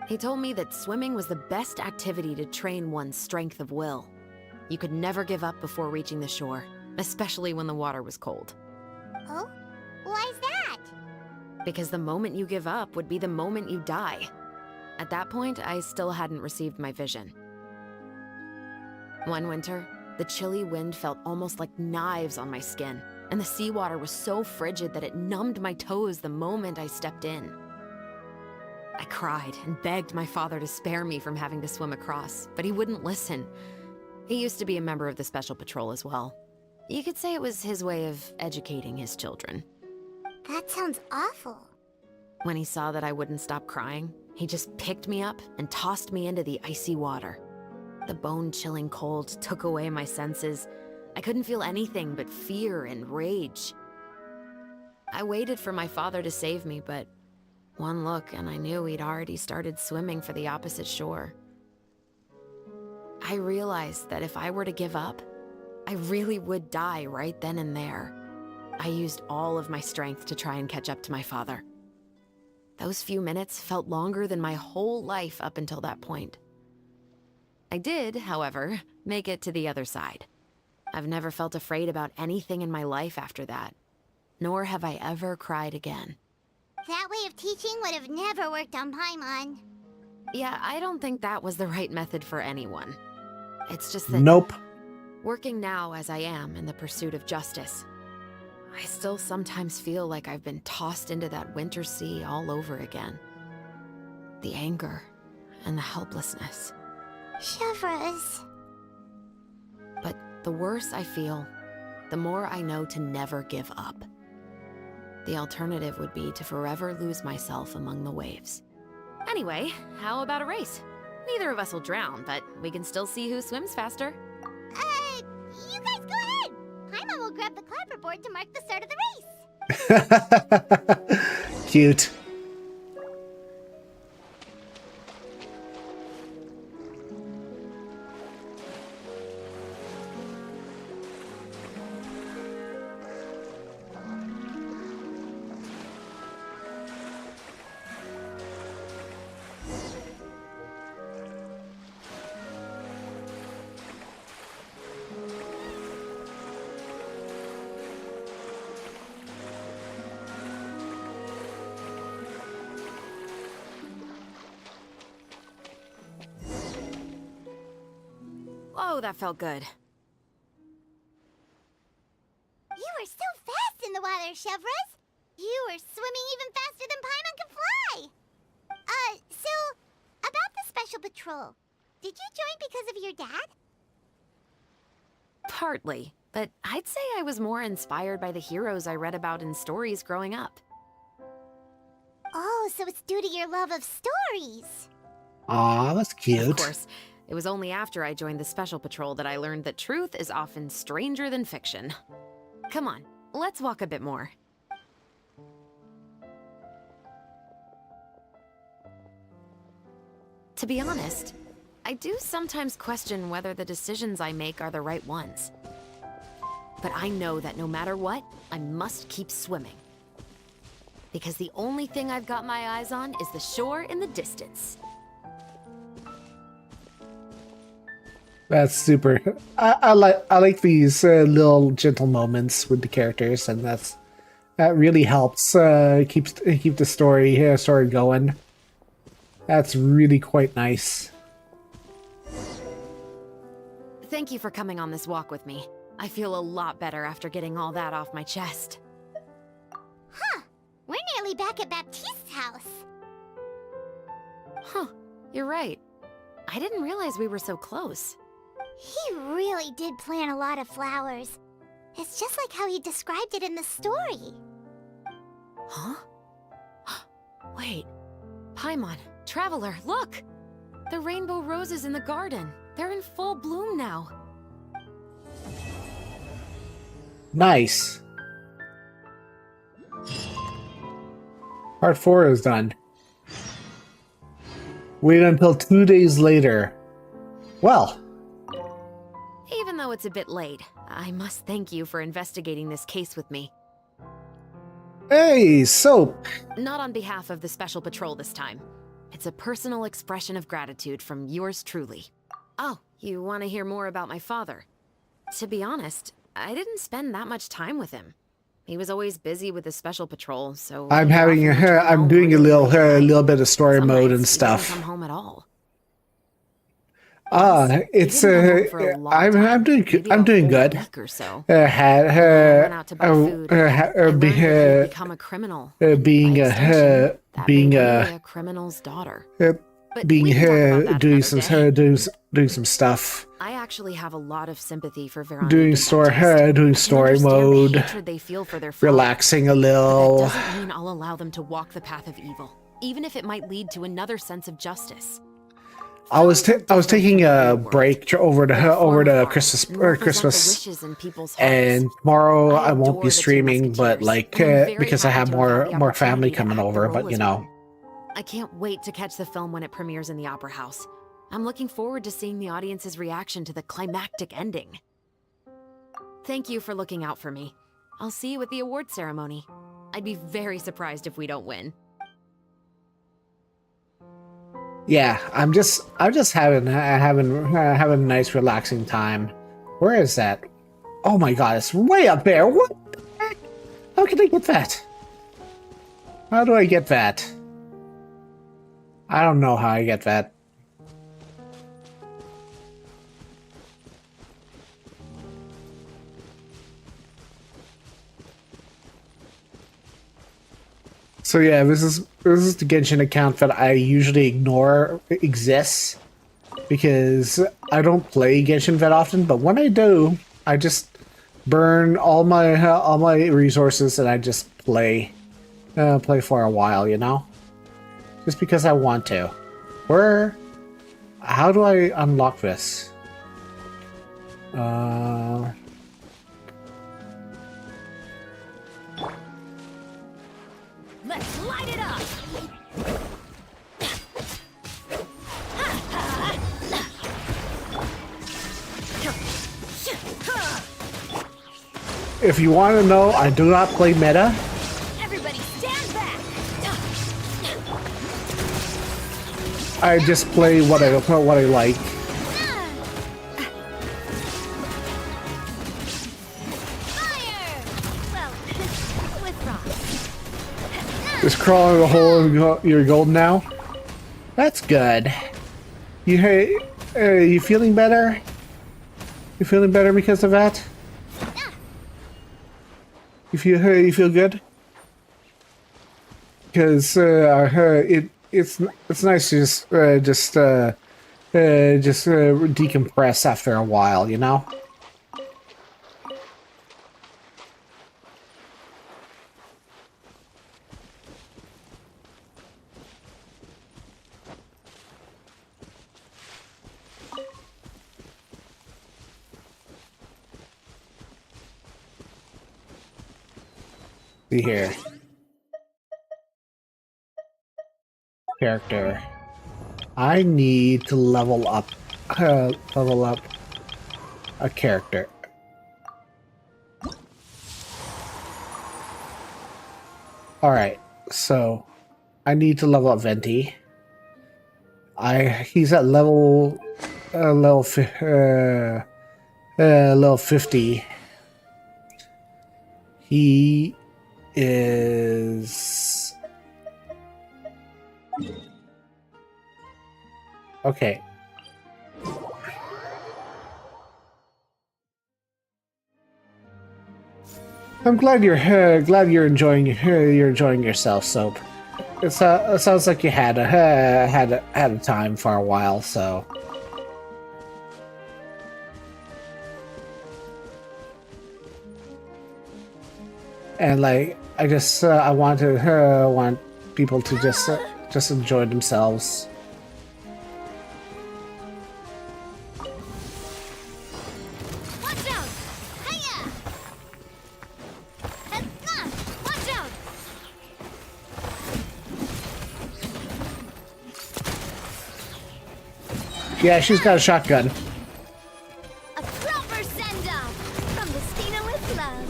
He told me that swimming was the best activity to train one's strength of will. You could never give up before reaching the shore, especially when the water was cold. Oh? Why's that? Because the moment you give up would be the moment you die. At that point, I still hadn't received my vision. One winter, the chilly wind felt almost like knives on my skin, and the seawater was so frigid that it numbed my toes the moment I stepped in. I cried and begged my father to spare me from having to swim across, but he wouldn't listen. He used to be a member of the Special Patrol as well. You could say it was his way of educating his children. That sounds awful. When he saw that I wouldn't stop crying, he just picked me up and tossed me into the icy water. The bone-chilling cold took away my senses. I couldn't feel anything but fear and rage. I waited for my father to save me, but one look and I knew he'd already started swimming for the opposite shore. I realized that if I were to give up, I really would die right then and there. I used all of my strength to try and catch up to my father. Those few minutes felt longer than my whole life up until that point. I did, however, make it to the other side. I've never felt afraid about anything in my life after that, nor have I ever cried again. That way of teaching would have never worked on Paimon. Yeah, I don't think that was the right method for anyone. It's just that... Nope. Working now as I am in the pursuit of justice, I still sometimes feel like I've been tossed into that winter sea all over again. The anger and the helplessness. Chevres. But the worse I feel, the more I know to never give up. The alternative would be to forever lose myself among the waves. Anyway, how about a race? Neither of us will drown, but we can still see who swims faster. You guys go ahead! Paimon will grab the clapperboard to mark the start of the race. Cute. Oh, that felt good. You were so fast in the water, Chevros. You were swimming even faster than Paimon could fly. So, about the Special Patrol, did you join because of your dad? Partly, but I'd say I was more inspired by the heroes I read about in stories growing up. Oh, so it's due to your love of stories. Aw, that's cute. Of course, it was only after I joined the Special Patrol that I learned that truth is often stranger than fiction. Come on, let's walk a bit more. To be honest, I do sometimes question whether the decisions I make are the right ones. But I know that no matter what, I must keep swimming. Because the only thing I've got my eyes on is the shore in the distance. That's super. I like these little gentle moments with the characters, and that really helps keep the story going. That's really quite nice. Thank you for coming on this walk with me. I feel a lot better after getting all that off my chest. Huh. We're nearly back at Baptiste's house. Huh. You're right. I didn't realize we were so close. He really did plant a lot of flowers. It's just like how he described it in the story. Huh? Wait. Paimon, Traveler, look! The rainbow roses in the garden. They're in full bloom now. Nice. Part 4 is done. Wait until 2 days later. Well. Even though it's a bit late, I must thank you for investigating this case with me. Hey, Soap! Not on behalf of the Special Patrol this time. It's a personal expression of gratitude from yours truly. Oh, you want to hear more about my father? To be honest, I didn't spend that much time with him. He was always busy with the Special Patrol, so I'm doing a little bit of story mode and stuff. He didn't come home at all. It's I'm doing good. Become a criminal. Being a criminal's daughter. Doing some stuff. I actually have a lot of sympathy for Veronica. Doing story mode. Relaxing a little. That doesn't mean I'll allow them to walk the path of evil, even if it might lead to another sense of justice. I was taking a break over to Christmas, and tomorrow I won't be streaming, but because I have more family coming over. But you know, I can't wait to catch the film when it premieres in the Opera House. I'm looking forward to seeing the audience's reaction to the climactic ending. Thank you for looking out for me. I'll see you at the award ceremony. I'd be very surprised if we don't win. Yeah, I'm just having a nice relaxing time. Where is that? Oh my god, it's way up there. What the heck? How can I get that? How do I get that? I don't know how I get that. So yeah, this is the Genshin account that I usually ignore exists because I don't play Genshin that often. But when I do, I just burn all my resources and I just play for a while, you know, just because I want to. How do I unlock this? Let's light it up! If you want to know, I do not play meta. Everybody stand back! I just play what I like. Just crawling a hole in your gold now. That's good. You feeling better? You feeling better because of that? You feel good? Because it's nice to just decompress after a while, you know. See here. Character. I need to level up a character. Alright, so I need to level up Venti. He's at level 50. He is okay. I'm glad you're enjoying yourself, Soap. It sounds like you had a time for a while, so. And like, I just I want people to just enjoy themselves. Watch out! Hiya! Watch out! Yeah, she's got a shotgun. A proper send-off from the Stina with love.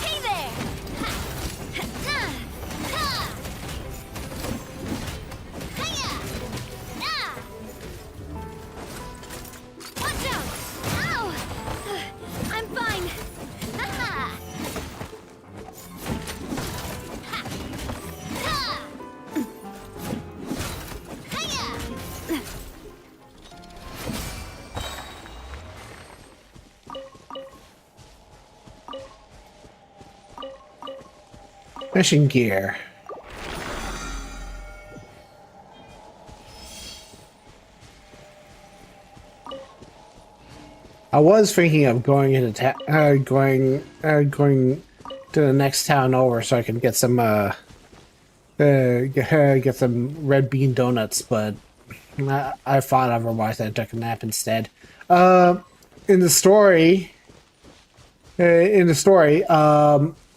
Hey there! Hiya! Watch out! Ow! I'm fine. Mission gear. I was thinking of going into going to the next town over so I can get some get some red bean donuts, but I thought otherwise. I took a nap instead. In the story,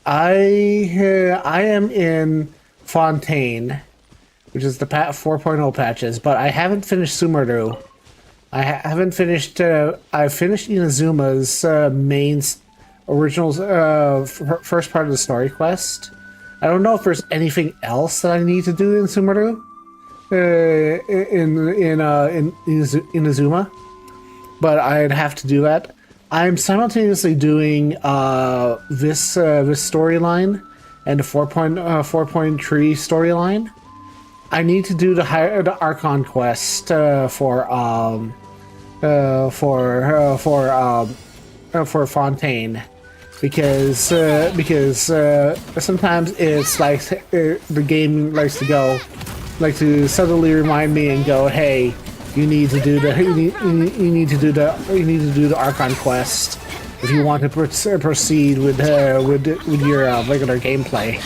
I am in Fontaine, which is the 4.0 patches, but I haven't finished Sumeru. I haven't finished. I finished Inazuma's original first part of the story quest. I don't know if there's anything else that I need to do in Sumeru, in Inazuma, but I'd have to do that. I'm simultaneously doing this storyline and the 4.3 storyline. I need to do the Archon quest for Fontaine because sometimes it's like the game likes to subtly remind me and go, hey, you need to do the Archon quest if you want to proceed with your regular gameplay.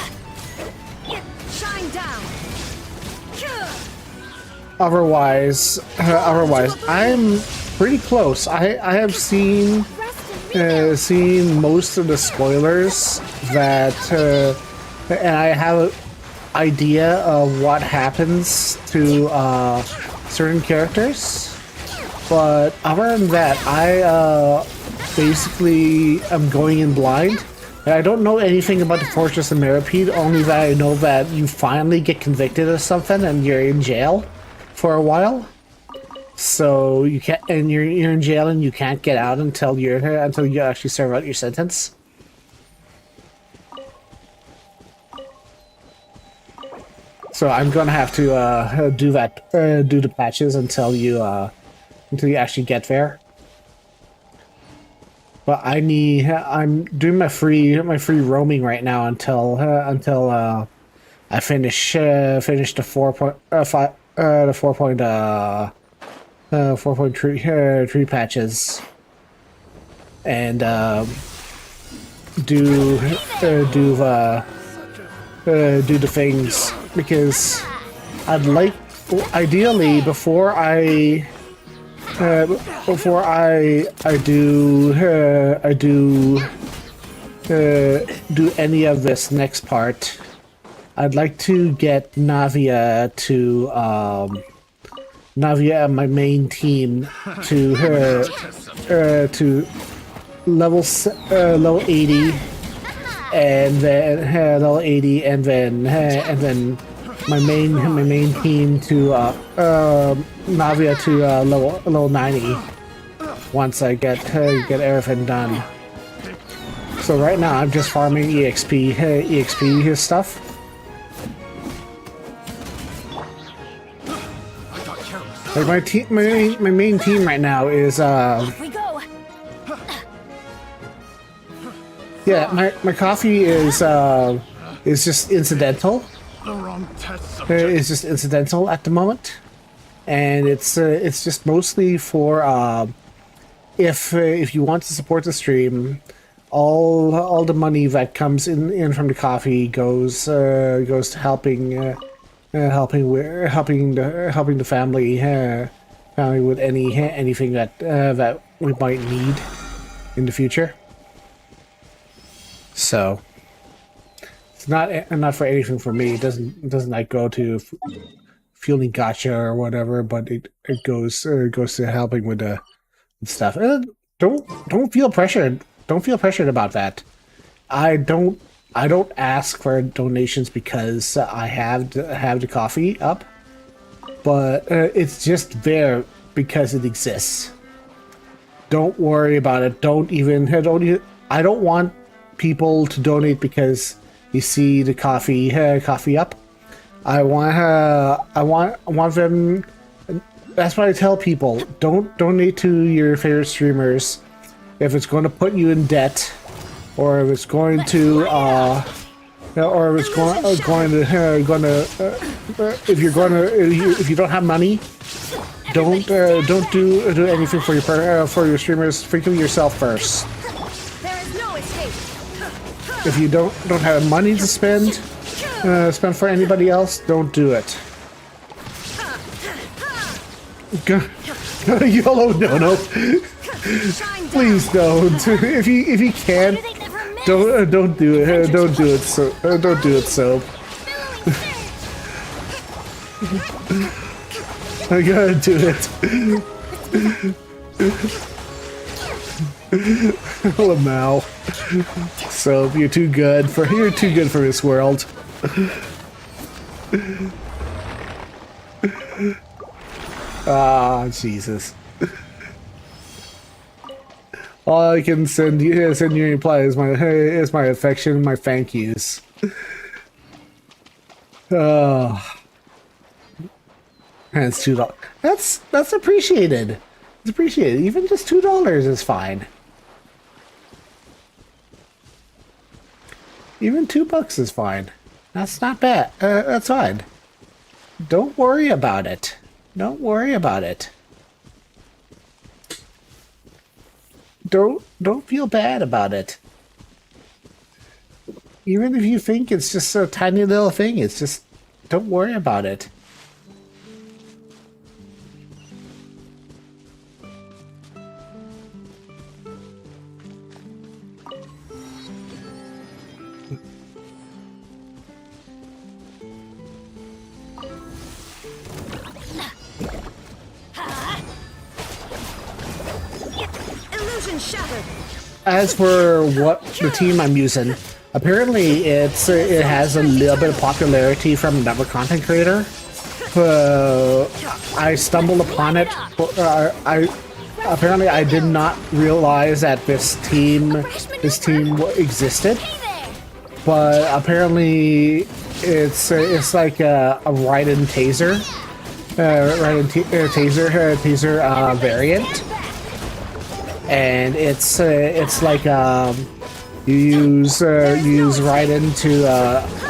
Shine down. Otherwise, I'm pretty close. I have seen most of the spoilers that, and I have an idea of what happens to certain characters. But other than that, I basically am going in blind. And I don't know anything about the Fortress of Meripede, only that I know that you finally get convicted of something and you're in jail for a while. So you can't, and you're in jail and you can't get out until you actually serve out your sentence. So I'm gonna have to do the patches until you until you actually get there. But I'm doing my free roaming right now until I finish the 4.3 patches and do the things, because I'd like, ideally, before I do any of this next part, I'd like to get Navia and my main team to level 80, and then level 80, and then my main team to Navia to level 90 once I get everything done. So right now I'm just farming EXP stuff. Like my main team right now is Off we go. yeah, my coffee is just incidental. It's just incidental at the moment, and it's just mostly for if you want to support the stream, all the money that comes in from the coffee goes to helping the family with anything that we might need in the future. So it's not for anything for me. It doesn't like go to fueling gacha or whatever, but it goes to helping with the stuff. Don't feel pressured. Don't feel pressured about that. I don't ask for donations because I have the coffee up, but it's just there because it exists. Don't worry about it. I don't want people to donate because you see the coffee up. I want them. That's what I tell people. Don't donate to your favorite streamers if it's going to put you in debt, or if it's going to if you don't have money, don't do anything for your streamers. Think of yourself first. If you don't have money to spend for anybody else, don't do it. YOLO, no. Please don't. If you can't, don't do it. Don't do it. So don't do it. So I gotta do it. Lamau. So you're too good for this world. Ah, Jesus. All I can send you in reply is my affection, my thank yous. Oh. And it's $2. That's appreciated. It's appreciated. Even just $2 is fine. Even $2 is fine. That's not bad. That's fine. Don't worry about it. Don't worry about it. Don't feel bad about it. Even if you think it's just a tiny little thing, it's just, don't worry about it. As for what the team I'm using, apparently it has a little bit of popularity from another content creator. I stumbled upon it. Apparently I did not realize that this team existed, but apparently it's like a Raiden taser, taser variant, and it's like you use Raiden to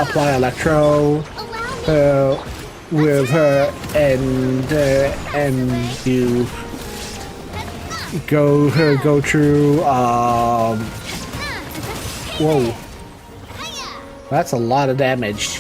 apply electro with and you go through whoa, that's a lot of damage.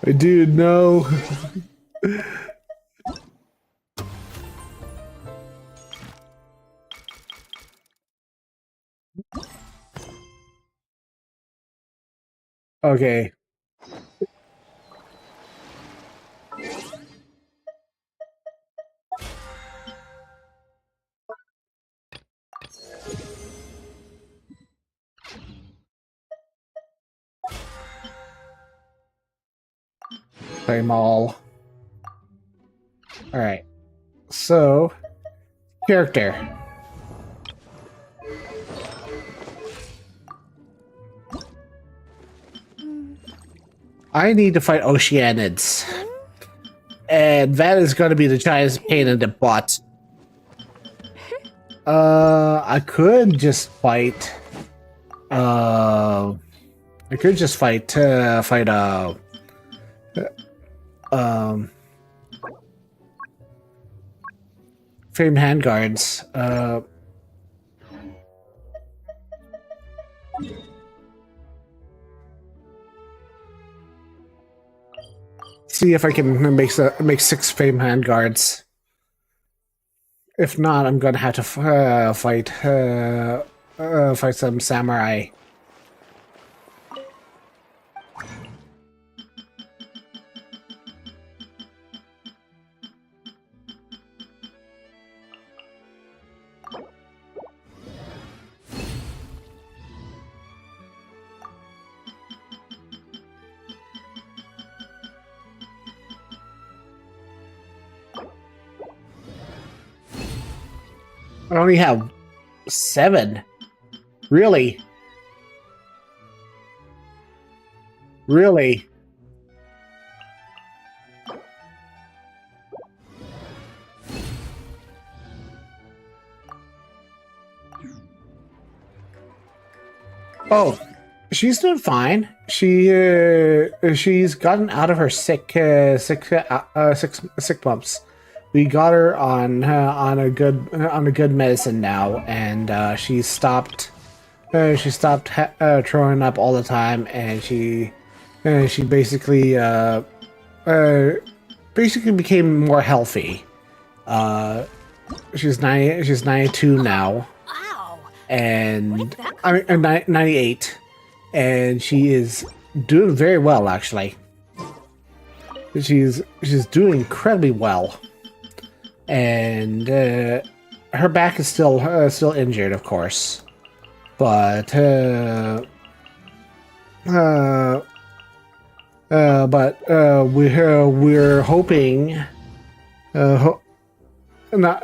I did know. Okay. Play them all. Alright. So, character. I need to fight Oceanids. And that is going to be the giant's pain in the butt. I could just fight... Famed handguards. See if I can make 6 famed handguards. If not, I'm gonna have to fight some samurai. I only have 7. Really? Really? Oh, she's doing fine. She's gotten out of her sick bumps. We got her on a good medicine now, and she stopped throwing up all the time, and she basically became more healthy. She's 92 now, and I mean 98, and she is doing very well actually. She's doing incredibly well. And her back is still injured, of course, but we're hoping not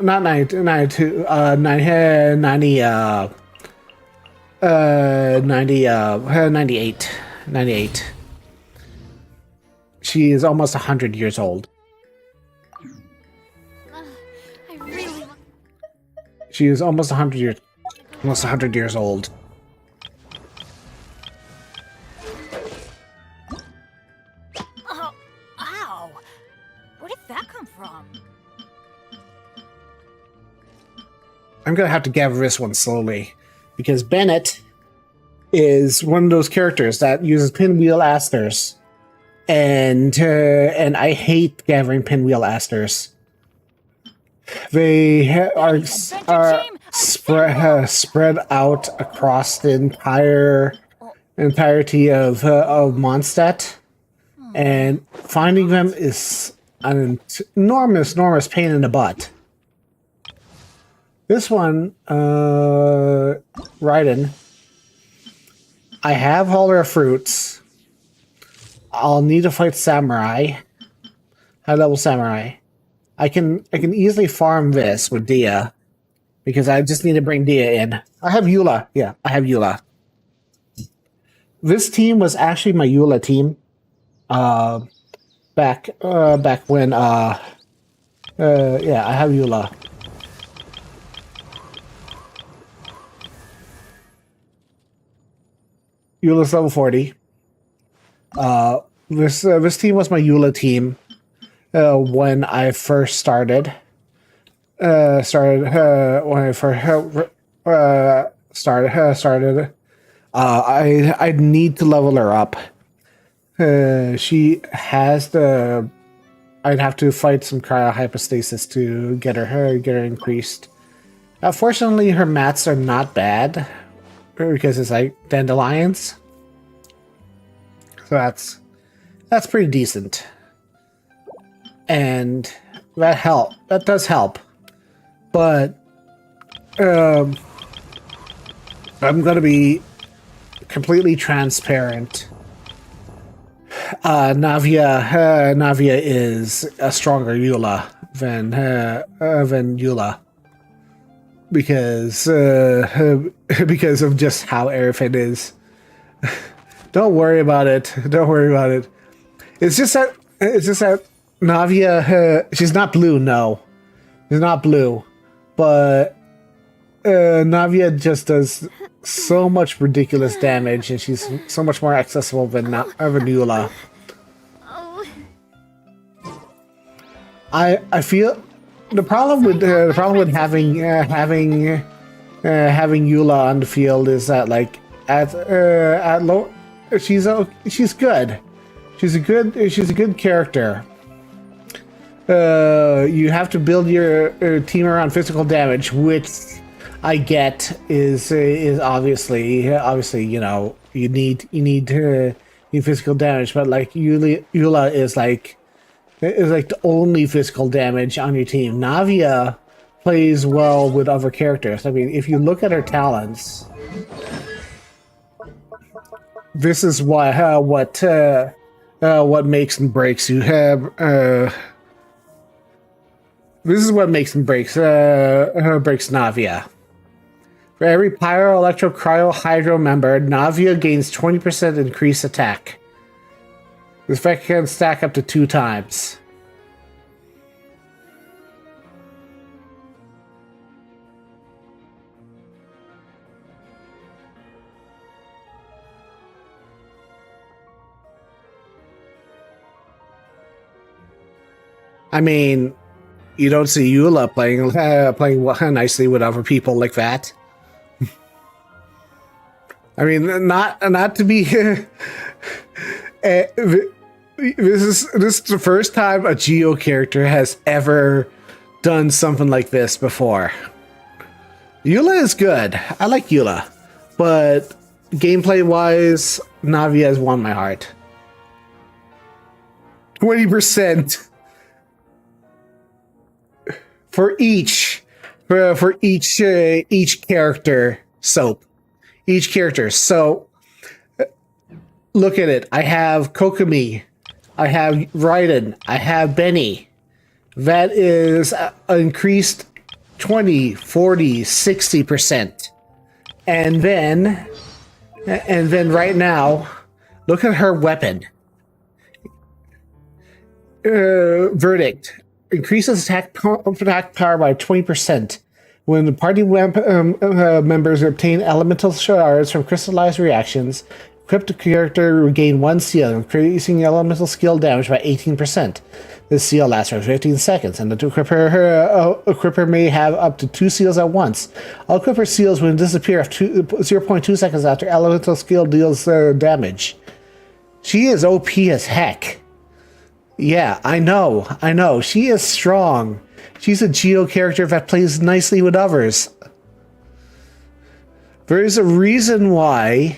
92 98 98. She is almost 100 years old. She is almost 100 years old. Oh, ow! Where did that come from? I'm gonna have to gather this one slowly, because Bennett is one of those characters that uses pinwheel asters, and I hate gathering pinwheel asters. They are spread out across the entirety of Mondstadt, and finding them is an enormous pain in the butt. This one, Raiden. I have all her fruits. I'll need to fight Samurai. High level Samurai. I can easily farm this with Dia. Because I just need to bring Dia in. I have Eula. Yeah, I have Eula. This team was actually my Eula team. Back when yeah, I have Eula. Eula's level 40. This team was my Eula team when I first started. When I first started. I need to level her up. She has the. I'd have to fight some cryohypostasis to get her increased. Fortunately, her mats are not bad because it's like dandelions, so that's pretty decent, and that does help. But I'm gonna be completely transparent. Navia is a stronger Eula than Eula because of just how Aerofin is. Don't worry about it. Don't worry about it. It's just that Navia. She's not blue. No, she's not blue. But Navia just does so much ridiculous damage, and she's so much more accessible than Eula. I feel the problem with having Eula on the field is that like at low she's good. She's a good character. You have to build your team around physical damage, which I get is obviously you know you need physical damage, but like Eula is like the only physical damage on your team. Navia plays well with other characters. I mean, if you look at her talents, this is what makes and breaks you have. This is what makes and breaks Navia. For every Pyro, Electro, Cryo, Hydro member, Navia gains 20% increased attack. This effect can stack up to 2 times. I mean, you don't see Eula playing nicely with other people like that. I mean, not to be. This is the first time a Geo character has ever done something like this before. Eula is good. I like Eula, but gameplay wise, Navia has won my heart. 20%. For each character, Soap. Each character. So, look at it. I have Kokomi. I have Raiden. I have Benny. That is increased 20, 40, 60%. And then right now, look at her weapon. Verdict. Increases attack power by 20%. When the party members obtain elemental shards from crystallized reactions, equipped character regain 1 seal, increasing elemental skill damage by 18%. This seal lasts for 15 seconds, and the equipper may have up to 2 seals at once. All equipper seals will disappear 0.2 seconds after elemental skill deals damage. She is OP as heck. Yeah, I know. She is strong. She's a Geo character that plays nicely with others. There is a reason why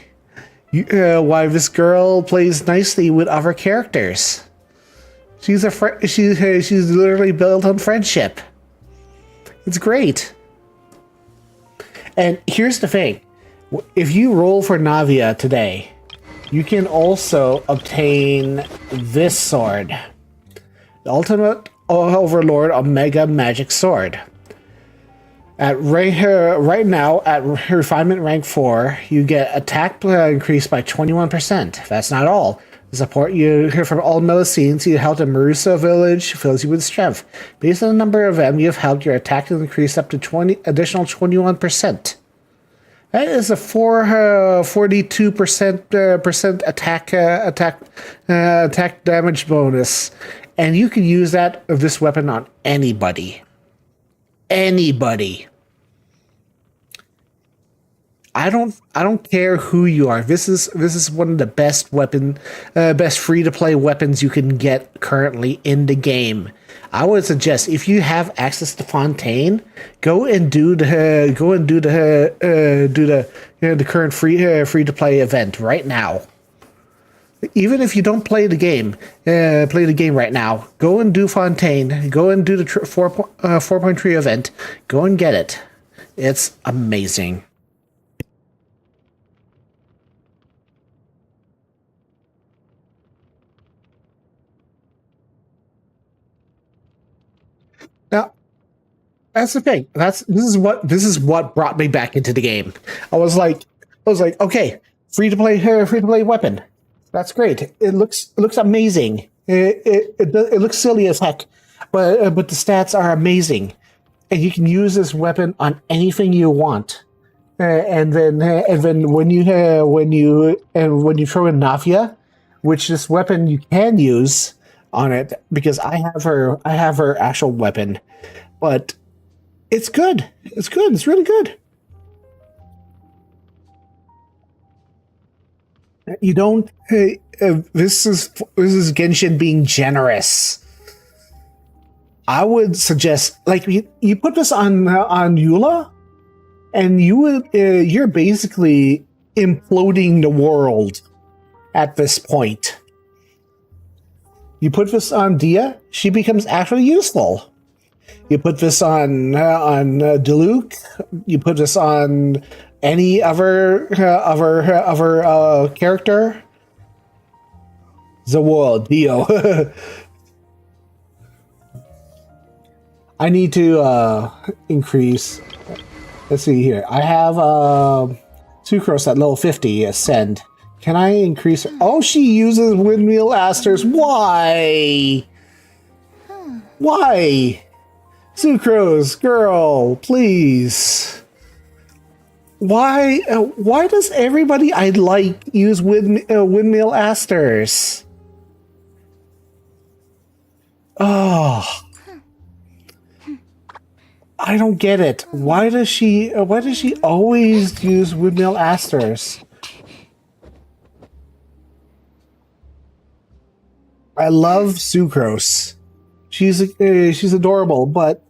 this girl plays nicely with other characters. She's literally built on friendship. It's great. And here's the thing. If you roll for Navia today, you can also obtain this sword. The Ultimate Overlord Omega Magic Sword. Right now, at Refinement Rank 4, you get attack increased by 21%. That's not all. The support you hear from all Melusines you helped in Marusa village fills you with strength. Based on the number of them you've helped, your attack has increased up to additional 21%. That is a 42% attack damage bonus, and you can use this weapon on anybody. Anybody. I don't care who you are. This is one of the best free to play weapons you can get currently in the game. I would suggest if you have access to Fontaine, go and do the current free to play event right now. Even if you don't play the game right now, go and do Fontaine. Go and do the 4.3 event. Go and get it. It's amazing. Now, that's the thing. This is what brought me back into the game. I was like, okay, free to play weapon. That's great. It looks amazing. It looks silly as heck, but the stats are amazing, and you can use this weapon on anything you want. And then when you throw in Navia, which this weapon you can use on it, because I have her actual weapon, but it's good. It's good. It's really good. You don't. This is Genshin being generous. I would suggest, like, you put this on Eula, and you're basically imploding the world at this point. You put this on Dia, she becomes actually useful. You put this on Diluc. You put this on any other character. The world, Dio. I need to increase. Let's see here. I have Sucrose at level 50. Ascend. Can I increase? Oh, she uses windmill asters. Why? Why? Sucrose, girl, please. Why does everybody I like use windmill asters? Oh, I don't get it. Why does she always use windmill asters? I love Sucrose. She's adorable, but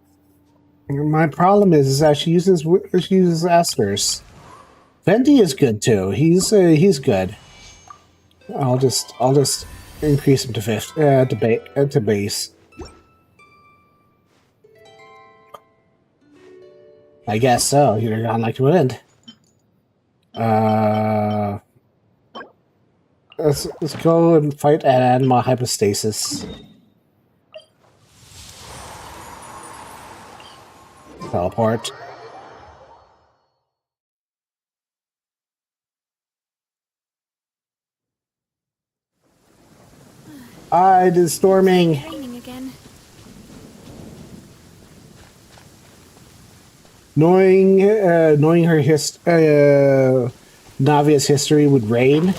my problem is that she uses asters. Venti is good too. He's good. I'll just increase him to base. I guess so. You're gonna like to end. Let's go and fight Anima Hypostasis. Teleport. It is storming. Raining again. Knowing her Navia's history with rain,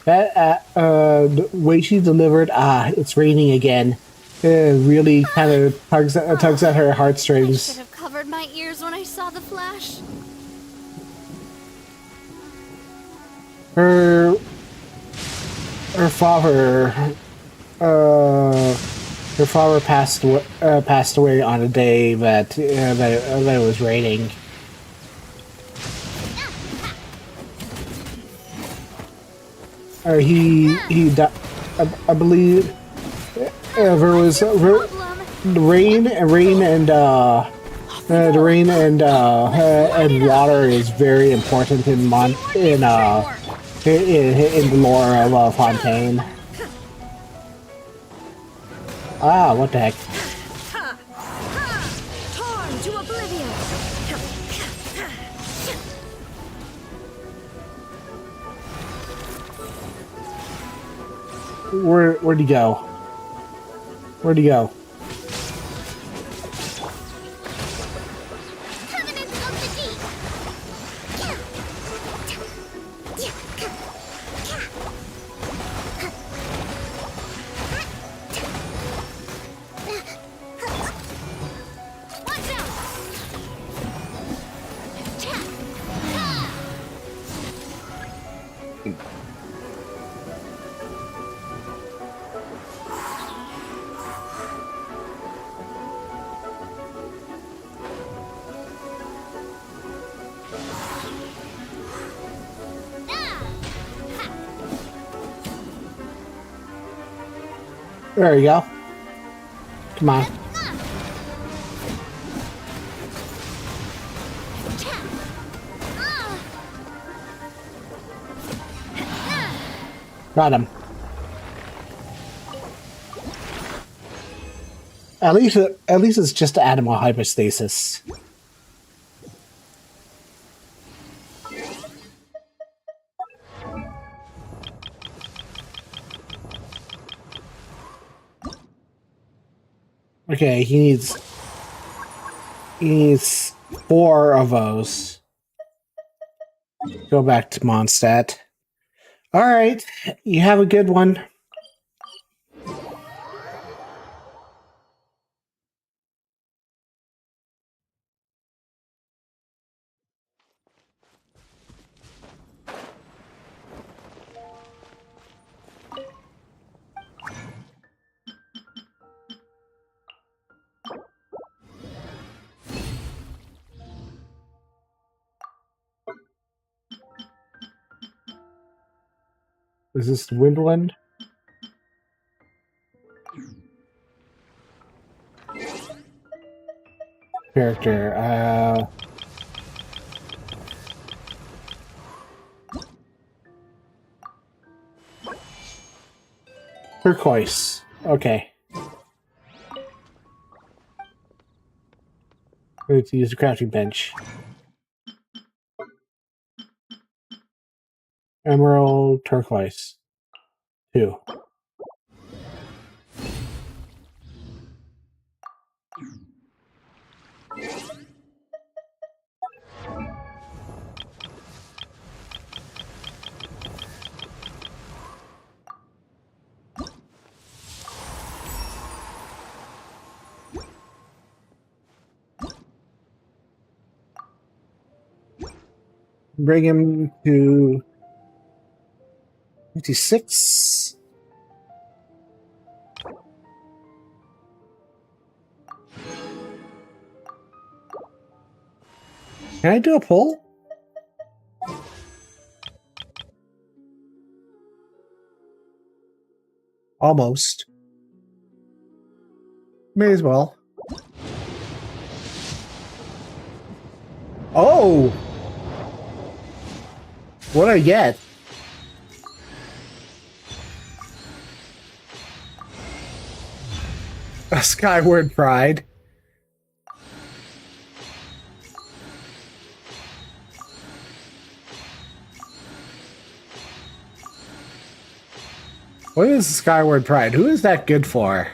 that the way she delivered, it's raining again, really kind of tugs at her I heartstrings. should have covered my ears when I saw the flash. Her father passed away on a day that it was raining. He died. I believe there was rain and The rain and water is very important in the lore of Fontaine. Ah, what the heck? Torn to oblivion. Where'd he go? Where'd he go? There you go. Come on. Got him. At least it's just animal hypostasis. Okay, he needs 4 of those. Go back to Mondstadt. All right, you have a good one. Is this Windland? Character, turquoise. Okay. We need to use the crafting bench. Emerald, turquoise. 2. Bring him to 56. Can I do a pull? Almost. May as well. Oh! What did I get? A Skyward Pride. What is Skyward Pride? Who is that good for?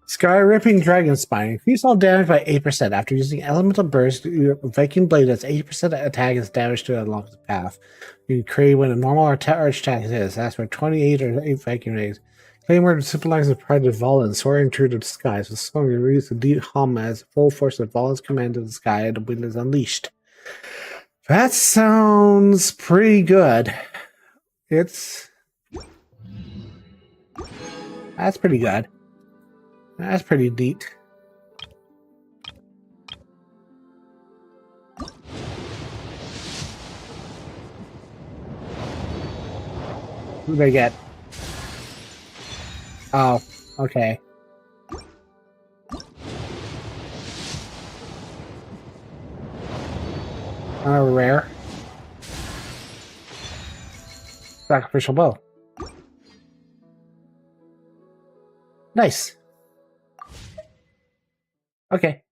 Sky Ripping Dragon Spine. Increase all damage by 8% after using Elemental Burst. Your Viking Blade does 80% attack is damage to it along the path. You can create when a normal arch attack is. That's for 28 or 8 Viking raids. Claymore symbolizes the pride of Valen, soaring through the skies. With song, you release the deep hum as full force of Valen's command of the sky and the wind is unleashed. That sounds pretty good. That's pretty good. That's pretty neat. What did I get? Oh, Okay. Rare. Sacrificial bow. Nice. Okay.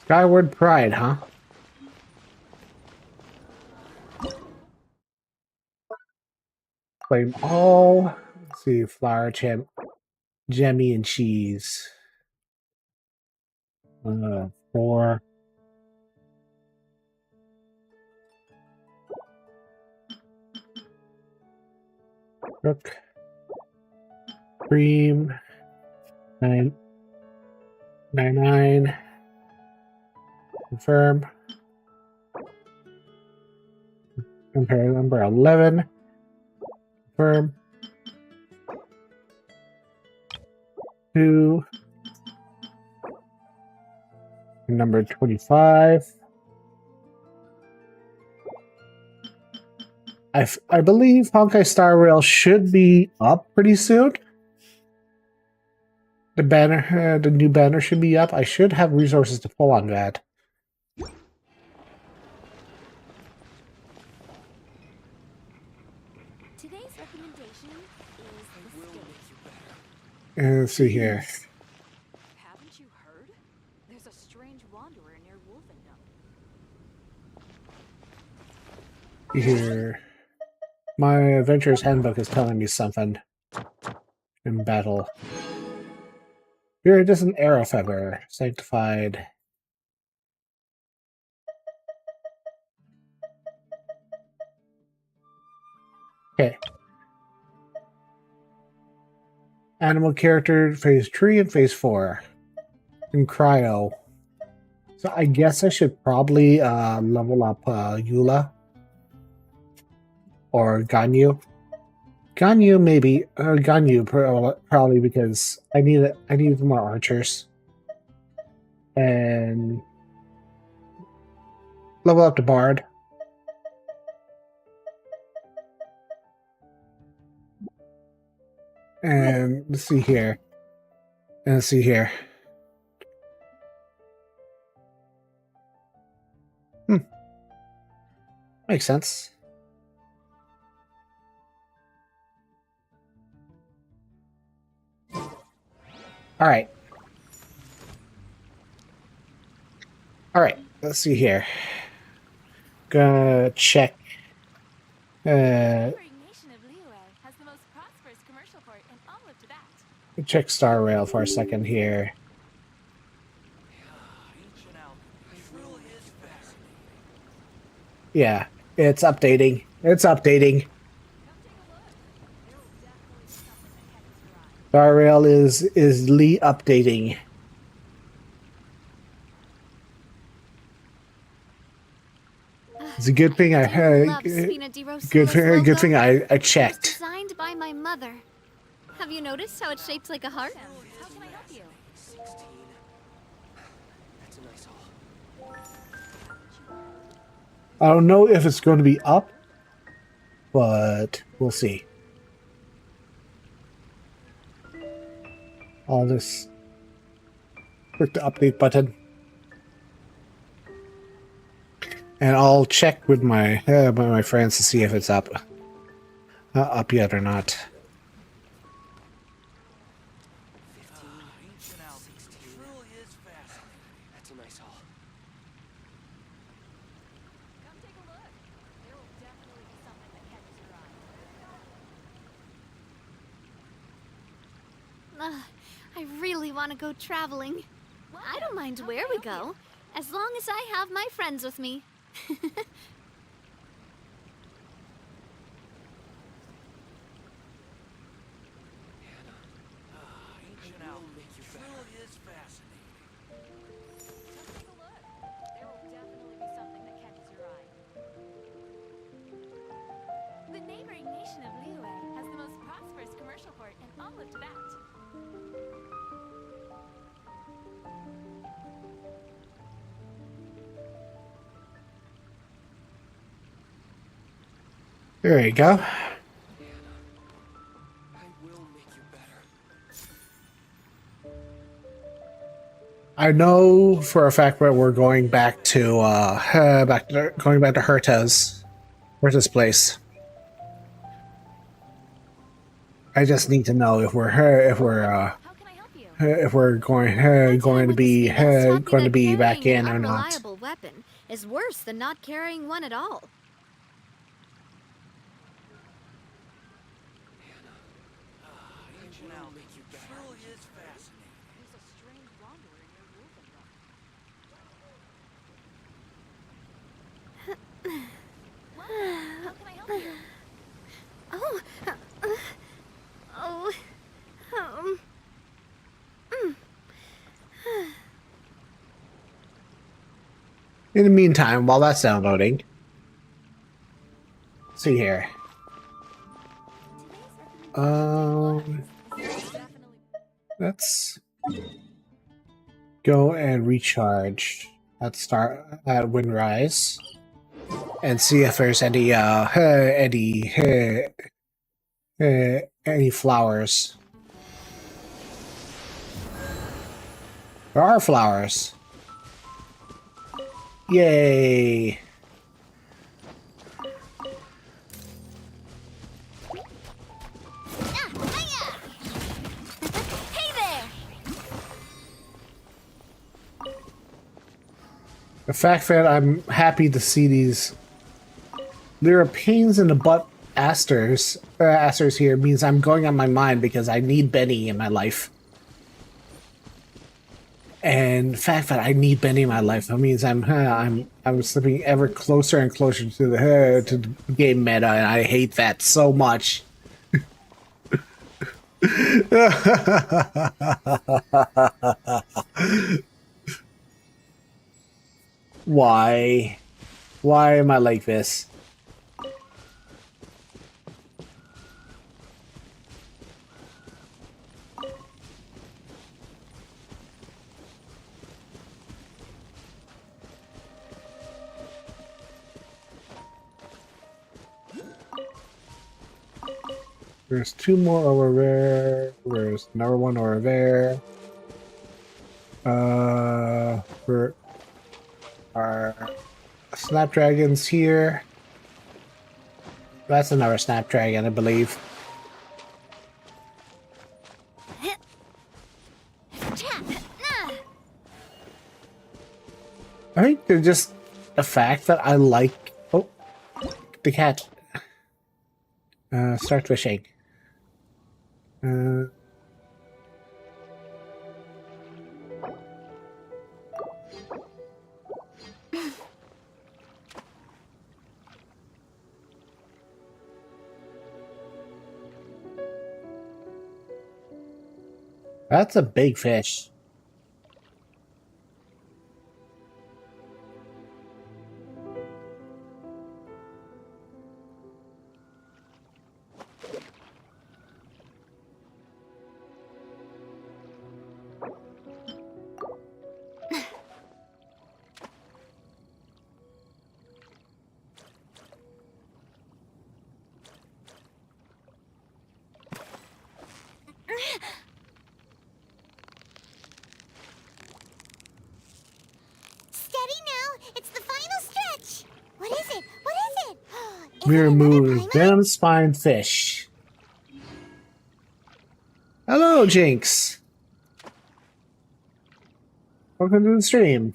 Skyward Pride, huh? Claim all. Let's see, flour, jammy, and cheese. 4. Cook. Cream. 999. Confirm. Compare number 11. Confirm. 2. Number 25. I believe Honkai Star Rail should be up pretty soon. The banner, the new banner should be up. I should have resources to pull on that. Today's recommendation is the steak. Let's see here. Haven't you heard? There's a strange wanderer near Wolfendom. Here. My adventurer's handbook is telling me something in battle. Here it is an arrow feather, sanctified. Okay. Animal character, phase 3 and phase 4. In cryo. So I guess I should probably level up Eula. Or Ganyu. Ganyu maybe. Ganyu probably because I need more archers. And level up the Bard. And let's see here. Makes sense. Alright. Let's see here. Gonna check. Check Star Rail for a second here. Yeah, it's updating. Star Rail is updating. It's a good thing I checked. Designed by my mother. Have you noticed how it's shaped like a heart? How can I help you? 16. That's a nice haul. I don't know if it's going to be up, but we'll see. All this. Click the update button. And I'll check with my friends to see if it's up yet or not. 15. 16. Truly is fascinating. That's a nice haul. Come take a look. There will definitely be something that catches your eye. I really want to go traveling. I don't mind where we go, as long as I have my friends with me. Ancient Alchemy truly is fascinating. Come take a look. There will definitely be something that catches your eye. The neighboring nation of Liyue has the most prosperous commercial port in all of Tibet. There you go. I know for a fact that we're going back to going back to Herta's place. I just need to know if we're going to be back in or not. Unreliable weapon is worse than not carrying one at all. In the meantime, while that's downloading, let's see here. Let's go and recharge at Windrise and see if there's any flowers. There are flowers. Yay! The fact that I'm happy to see these there are pains in the butt asters here means I'm going on my mind because I need Benny in my life. And the fact that I need Benny in my life, that means I'm slipping ever closer and closer to the game meta, and I hate that so much. Why? Why am I like this? There's two more over there. There's another one over there. For our snapdragons here. That's another snapdragon, I believe. I think they're just the fact that I like. Oh, the cat. Start fishing. That's a big fish. Mirror moves, venom spine fish. Hello, Jinx. Welcome to the stream.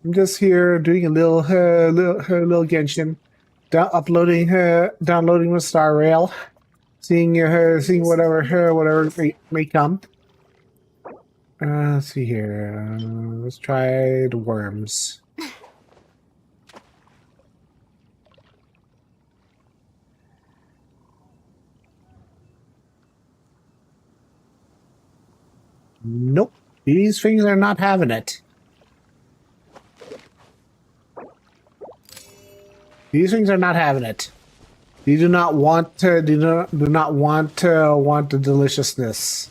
I'm just here doing a little Genshin, downloading the Star Rail. Seeing whatever may come. Let's see here. Let's try the worms. Nope, these things are not having it. These things are not having it. You do not want to do not want the deliciousness.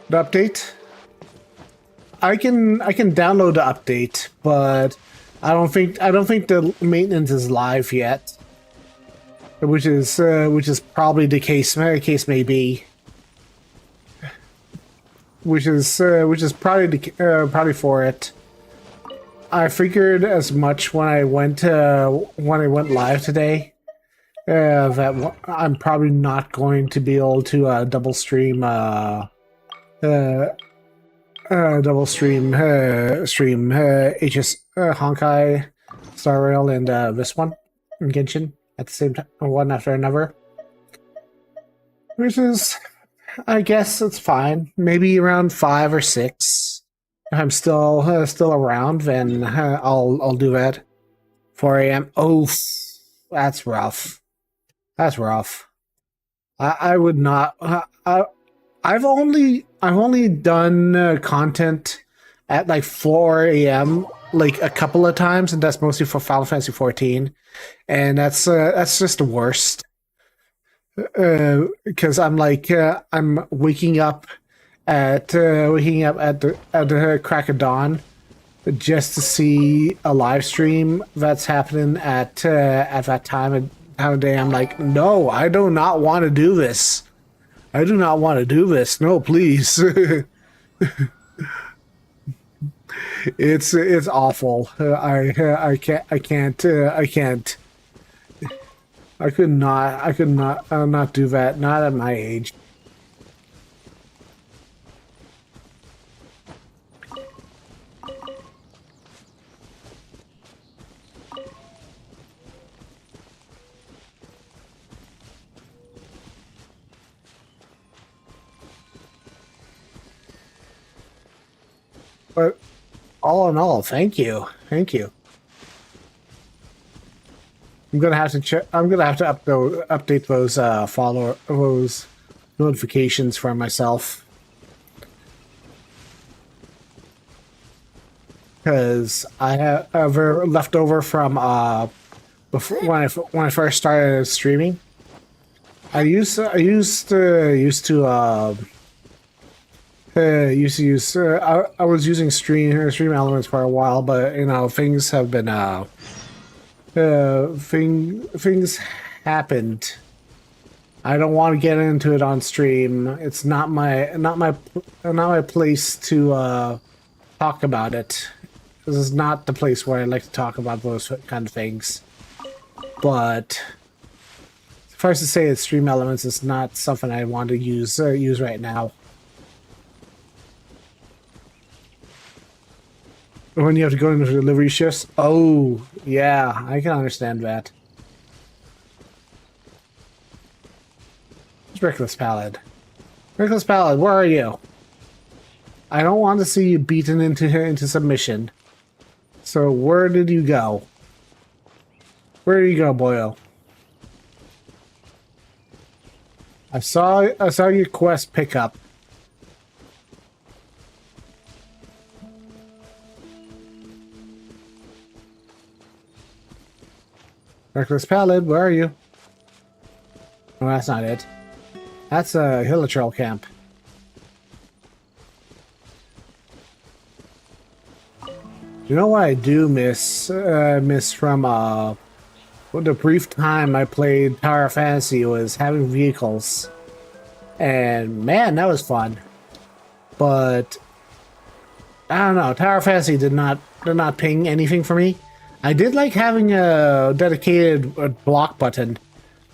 The update. I can download the update, but I don't think the maintenance is live yet. Which is probably the case. Case may be. Which is probably for it. I figured as much when I went live today. That I'm probably not going to be able to double stream HS Honkai Star Rail and this one Genshin at the same time, one after another. Which is, I guess it's fine. Maybe around 5 or 6. If I'm still around, then I'll do that. 4 a.m. Oh, that's rough. That's rough. I would not. I've only done content at like 4 a.m. like a couple of times, and that's mostly for Final Fantasy 14, and that's just the worst. Because I'm like I'm waking up at the crack of dawn just to see a live stream that's happening at that time of day. I'm like, no, I do not want to do this. I do not want to do this. No, please. It's awful. I can't. I could not do that. Not at my age. But all in all, thank you. I'm gonna have to check. I'm gonna have to update those notifications for myself, because I have left over from before when I first started streaming. I used to use I was using stream elements for a while, but you know, things have been things happened. I don't want to get into it on stream. It's not my place to talk about it. This is not the place where I like to talk about those kind of things. But suffice to say, that stream elements is not something I want to use right now. When you have to go into delivery shifts? Oh, yeah, I can understand that. It's Reckless Pallid. Reckless Pallid, where are you? I don't want to see you beaten into submission. So where did you go? Where did you go, boyo? I saw your quest pickup. Reckless Pallid, where are you? Oh, that's not it. That's a Hilitrol camp. You know what I do miss from the brief time I played Tower Fantasy was having vehicles. And man, that was fun. But I don't know, Tower Fantasy did not ping anything for me. I did like having a dedicated block button,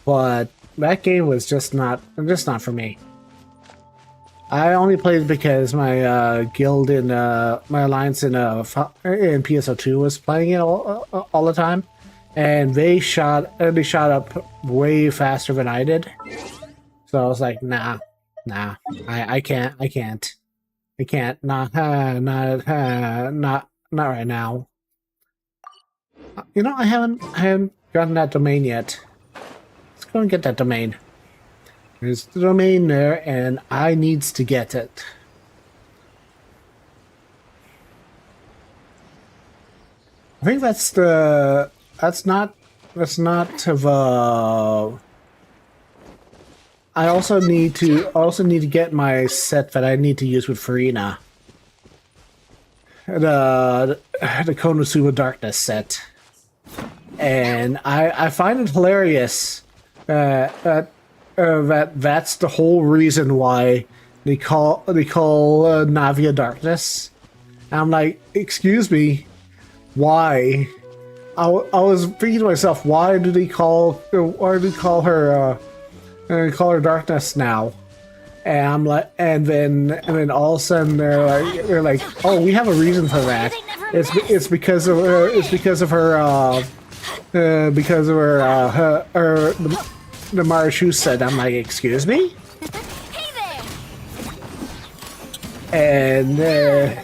but that game was just not for me. I only played because my guild in my alliance in PSO2 was playing it all the time, and they shot up way faster than I did. So I was like, nah, I can't, not right now. You know, I haven't gotten that domain yet. Let's go and get that domain. There's the domain there, and I needs to get it. I think that's not the I also need to get my set that I need to use with Farina. The Konosuba Darkness set. And I find it hilarious that's the whole reason why they call Navia Darkness. And I'm like, excuse me, why? I was thinking to myself, why do they call her Darkness now? And I'm like, and then all of a sudden they're like, oh, we have a reason for that. It's because of her the Marashu said. I'm like, excuse me? And then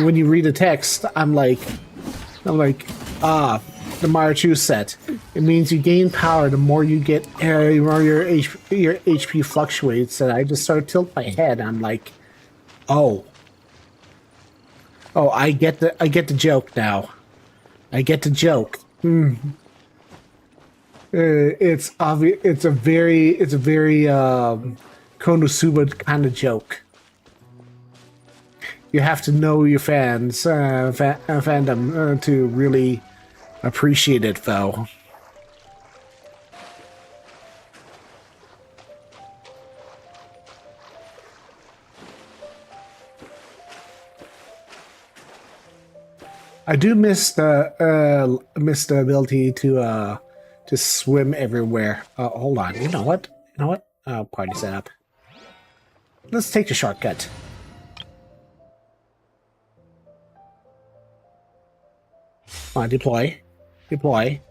when you read the text, I'm like, the Marachu set. It means you gain power the more you get, the more your HP fluctuates. And I just sort of tilt my head. I'm like, oh, I get the joke now. I get the joke. It's obvious. It's a very Konosuba kind of joke. You have to know your fandom to really appreciate it, though. I do miss the ability to swim everywhere. Hold on. You know what? Party setup. Let's take the shortcut. Come on, deploy. Deploy.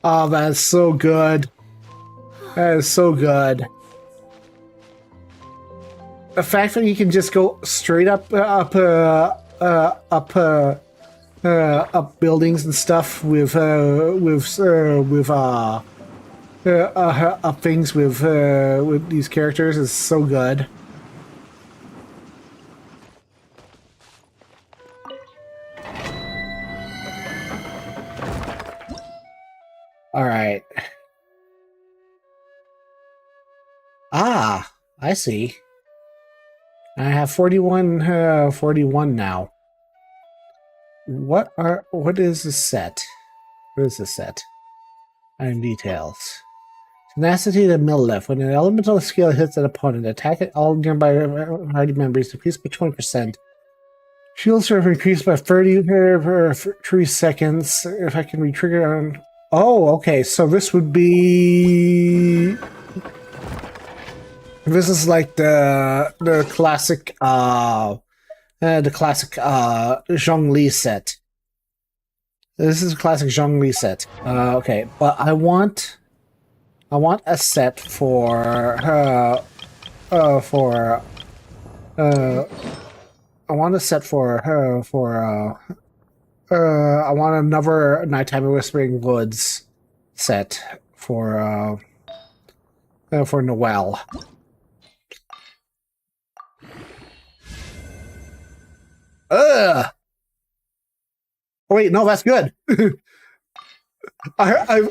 Oh, that's so good. That is so good. The fact that you can just go straight up buildings and stuff with up things with these characters is so good. All right. Ah, I see. I have 41 now. What is the set? What is the set? Item details. Tenacity to middle left. When an elemental skill hits an opponent, attack at all nearby party members decreased by 20%. Shield serve increased by 30 per 3 seconds. If I can re-trigger on. Oh, okay. So this would be. This is like the classic Zhongli set. This is a classic Zhongli set. Okay, but I want a set for I want a set I want another Nighttime in Whispering Woods set for Noelle. Ugh. Oh, wait, no, that's good. I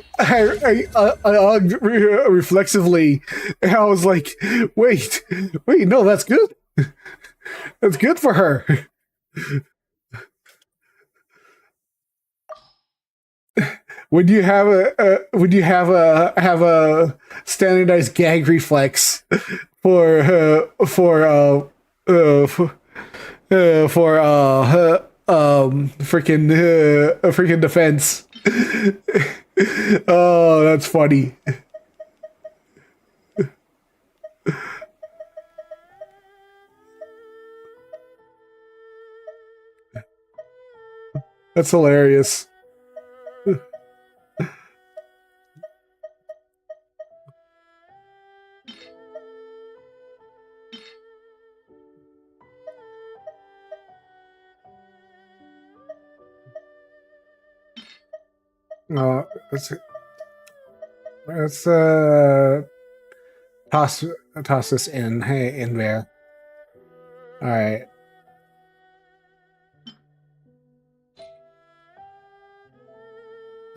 reflexively, I was like, wait, no, that's good. That's good for her. When you have a standardized gag reflex for freaking defense. Oh, that's funny. That's hilarious. Let's toss this in. Hey, in there. All right.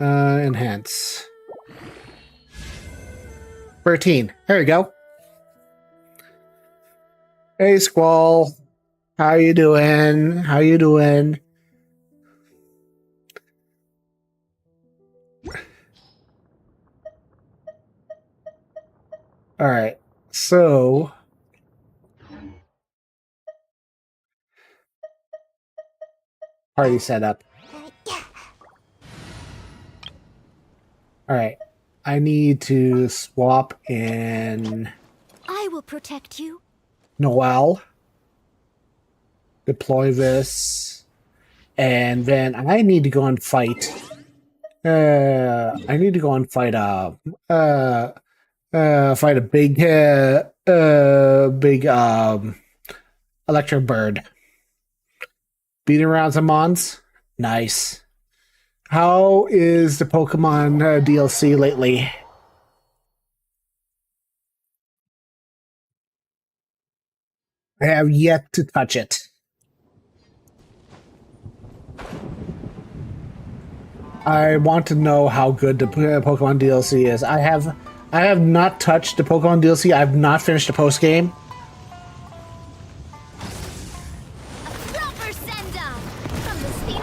Enhance. 13. There you go. Hey, Squall. How you doing? How you doing? All right. So party setup. All right. I need to swap in I will protect you. Noel. Deploy this. And then I need to go and fight. I need to go and fight fight a big electric bird. Beating around some mons. Nice. How is the Pokemon DLC lately? I have yet to touch it. I want to know how good the Pokemon DLC is. I have not touched the Pokemon DLC. I have not finished the post game. Proper send down from the speed.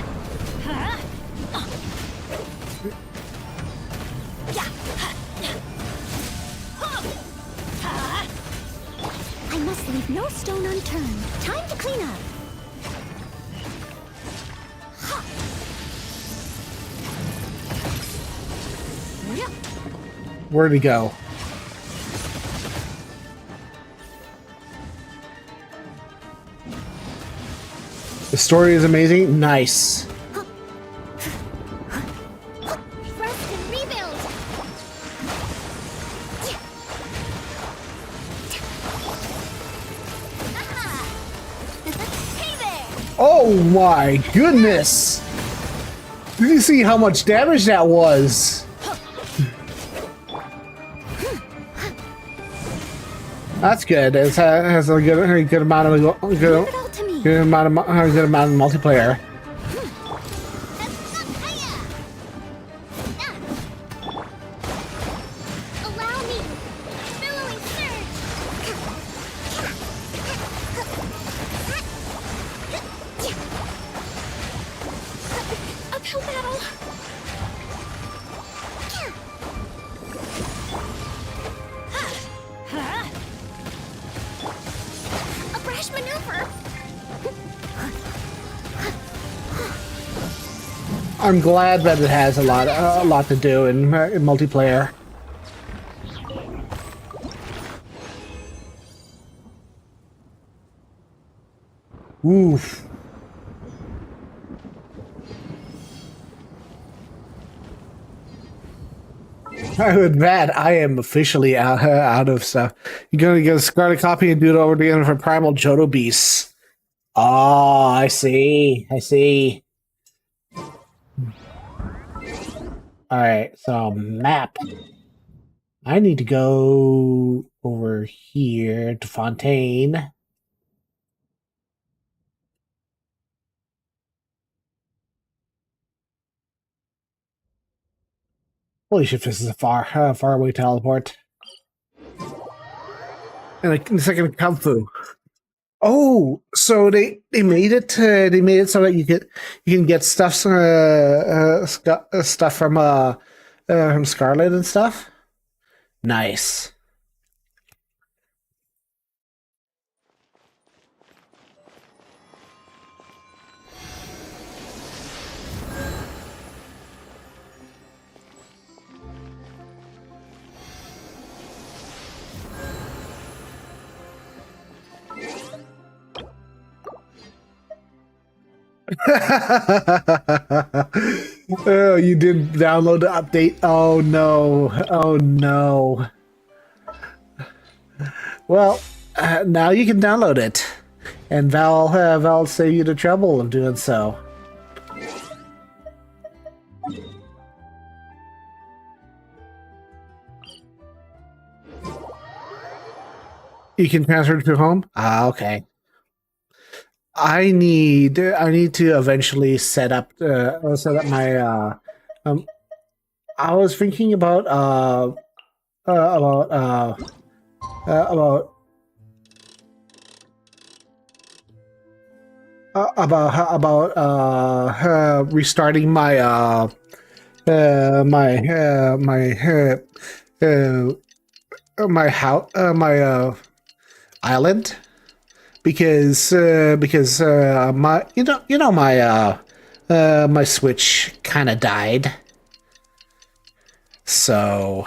I must leave no stone unturned. Time to clean up. Where'd he go? The story is amazing. Nice. Rest and rebuild. Hey there. Oh my goodness! Did you see how much damage that was? That's good. It has a good amount of good amount of multiplayer. Allow me. Billowing surge. Uphill battle. A brash maneuver. I'm glad that it has a lot to do in multiplayer. Oof. With that, I am officially out of stuff. You're gonna get a Scarlet copy and do it over again for Primal Johto Beasts. Oh, I see. I see. Alright, so map. I need to go over here to Fontaine. Holy shit, this is a far away teleport. And a second Kung Fu. Oh, so they made it so that you can get stuff stuff from Scarlet and stuff. Nice. Oh, you didn't download the update. Oh no. Oh no. Well, now you can download it. And Val save you the trouble of doing so. You can transfer to home? Ah, okay. I need to eventually set up my I was thinking about about about restarting my my house my island because my my my Switch kind of died, so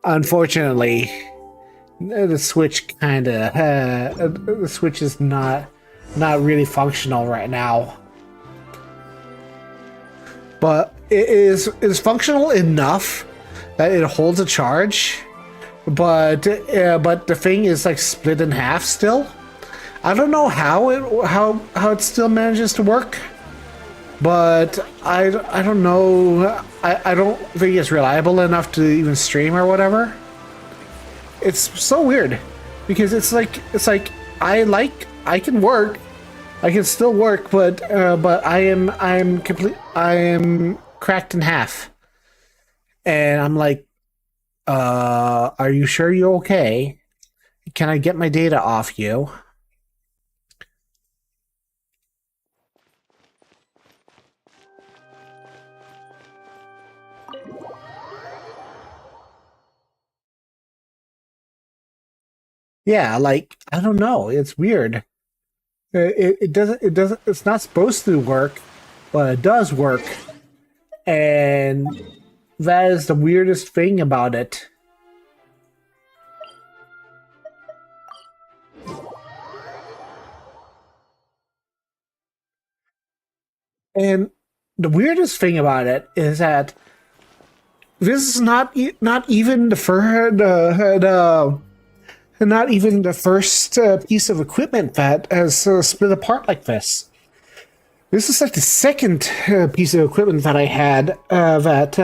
unfortunately the Switch the Switch is not really functional right now, but it is functional enough that it holds a charge. But the thing is like split in half still. I don't know how it still manages to work, but I don't know. I don't think it's reliable enough to even stream or whatever. It's so weird because it's like I can work, I can still work, but I am cracked in half, and I'm like. Are you sure you're okay? Can I get my data off you? Yeah, like, I don't know. It's weird. It doesn't, it's not supposed to work, but it does work. And that is the weirdest thing about it. And the weirdest thing about it is that this is not even the not even the first piece of equipment that has split apart like this. This is like the second piece of equipment that I had that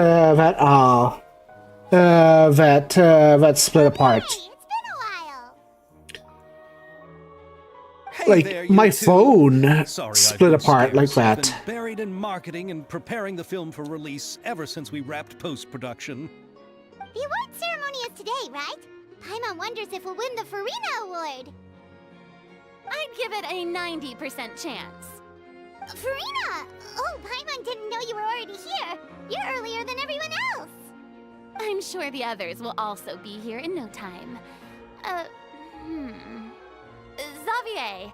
split apart. Hey, it's been a while. Hey Like there, you my two. phone Sorry, split I've been apart like scarce. I've that. been buried in marketing and preparing the film for release ever since we wrapped post-production. The award ceremony is today, right? Paimon wonders if we'll win the Farina Award. I'd give it a 90% chance. Farina! Oh, Paimon didn't know you were already here. You're earlier than everyone else. I'm sure the others will also be here in no time. Xavier,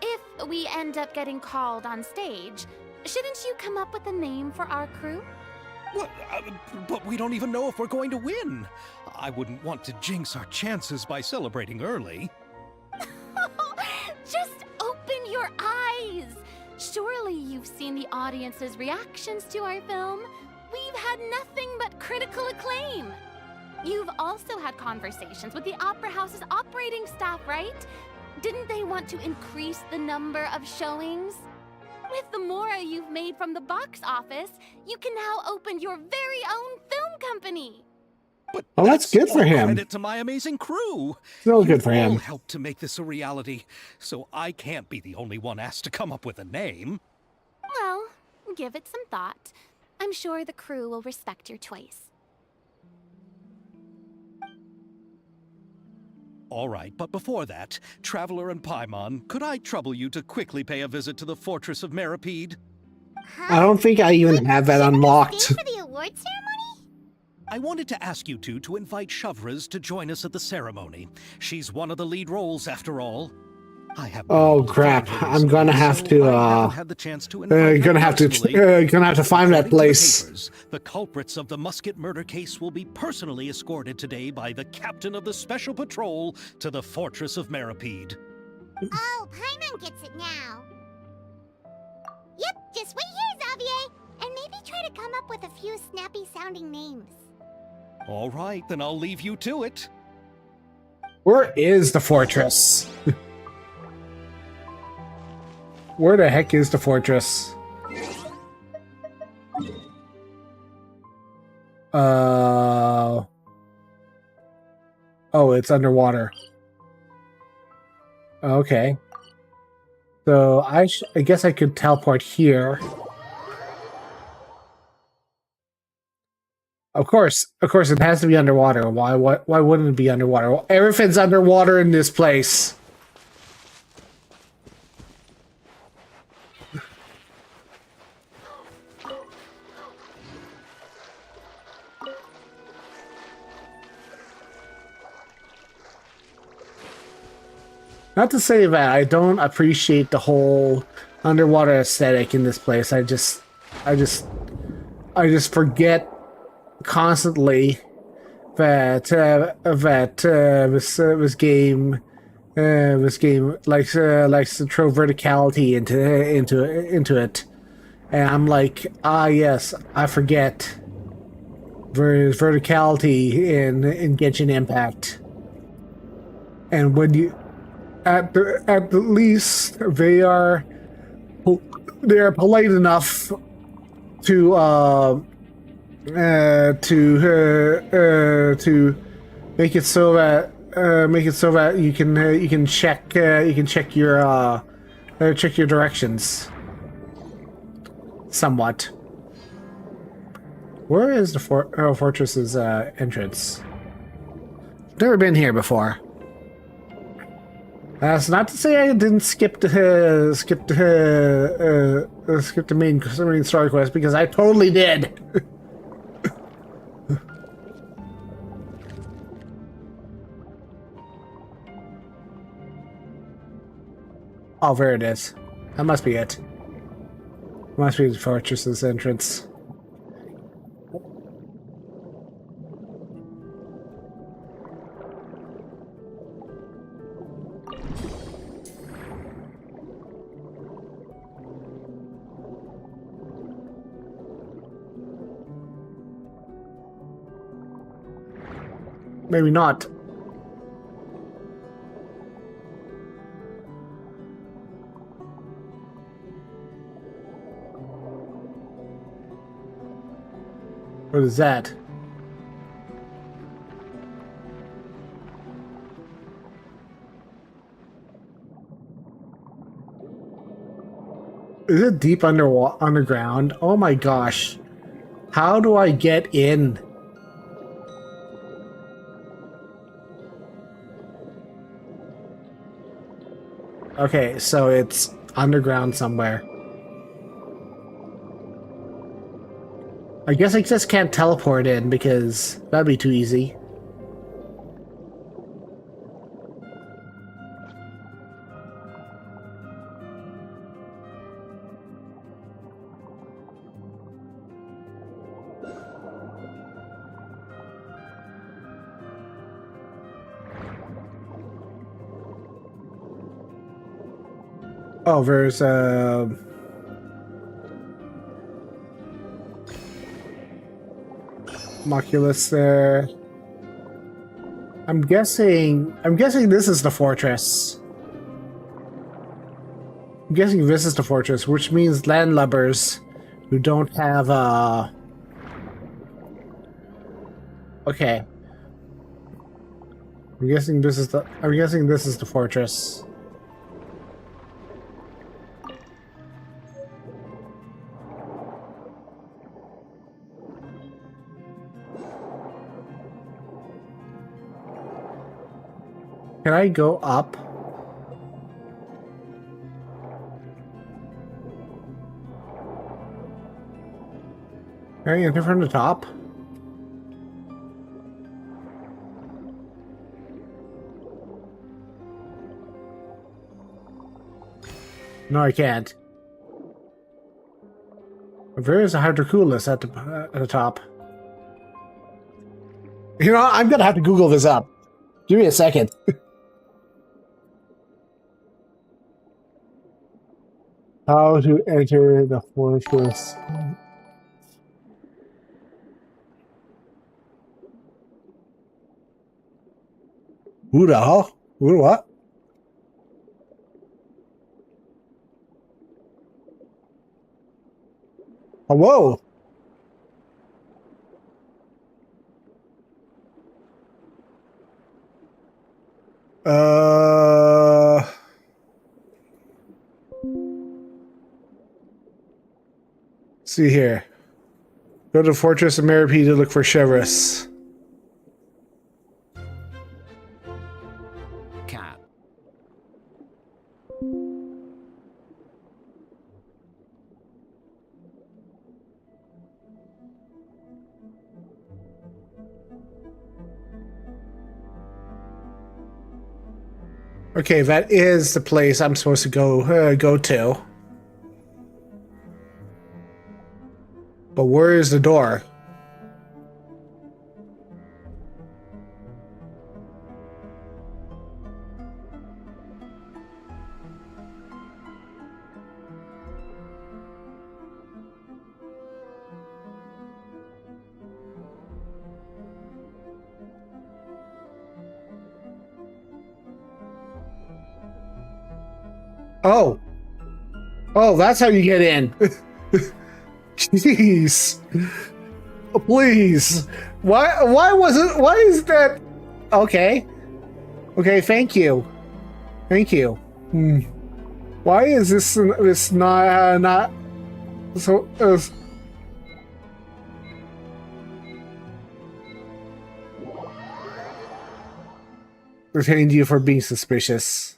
if we end up getting called on stage, shouldn't you come up with a name for our crew? What? But we don't even know if we're going to win. I wouldn't want to jinx our chances by celebrating early. Just open your eyes! Surely you've seen the audience's reactions to our film. We've had nothing but critical acclaim. You've also had conversations with the Opera House's operating staff, right? Didn't they want to increase the number of showings? With the mora you've made from the box office, you can now open your very own film company. But Oh, that's good for all him. Credit to my amazing crew. So good You've for him. all helped to make this a reality, so I can't be the only one asked to come up with a name. Well, give it some thought. I'm sure the crew will respect your choice. All right, but before that, Traveler and Paimon, could I trouble you to quickly pay a visit to the Fortress of Meripede? I don't think I even have that unlocked. Stay for the award ceremony? I wanted to ask you two to invite Shavraz to join us at the ceremony. She's one of the lead roles, after all. I have Oh crap! I'm gonna have to had the chance to invite her gonna have to find that According to the place. papers, the culprits of the Musket murder case will be personally escorted today by the captain of the Special Patrol to the Fortress of Meripede. Oh, Paimon gets it now. Yep, just wait here, Xavier, and maybe try to come up with a few snappy-sounding names. All right, then I'll leave you to it. Where is the fortress? Where the heck is the fortress? it's underwater. Okay. So I guess I could teleport here. Of course, it has to be underwater. Why wouldn't it be underwater? Well, everything's underwater in this place. Not to say that I don't appreciate the whole underwater aesthetic in this place. I just forget constantly that this game likes to throw verticality into it, and I'm like, yes, I forget there's verticality in Genshin Impact, and when you at the least they are polite enough to make it so that you can check your directions somewhat. Where is the fortress's entrance? Never been here before. That's not to say I didn't skip the main story quest, because I totally did. Oh, there it is. That must be it. Must be the fortress's entrance. Maybe not. What is that? Is it deep underground? Oh my gosh. How do I get in? Okay, so it's underground somewhere. I guess I just can't teleport in because that'd be too easy. Oh, there's Moculus there. I'm guessing this is the fortress. I'm guessing this is the fortress, which means landlubbers who don't have okay. I'm guessing this is the fortress. Can I go up? Can I enter from the top? No, I can't. There is a hydroculus at the top. You know, I'm gonna have to Google this up. Give me a second. How to enter the fortress. Who the hell? Who what? Hello? see here. Go to the Fortress of Meripede to look for Chevrolet. Cat. Okay, that is the place I'm supposed to go to. But where is the door? Oh. Oh, that's how you get in. Jeez. Please. Why is that? Okay. Okay, thank you. Thank you. Why is this not so retained you for being suspicious?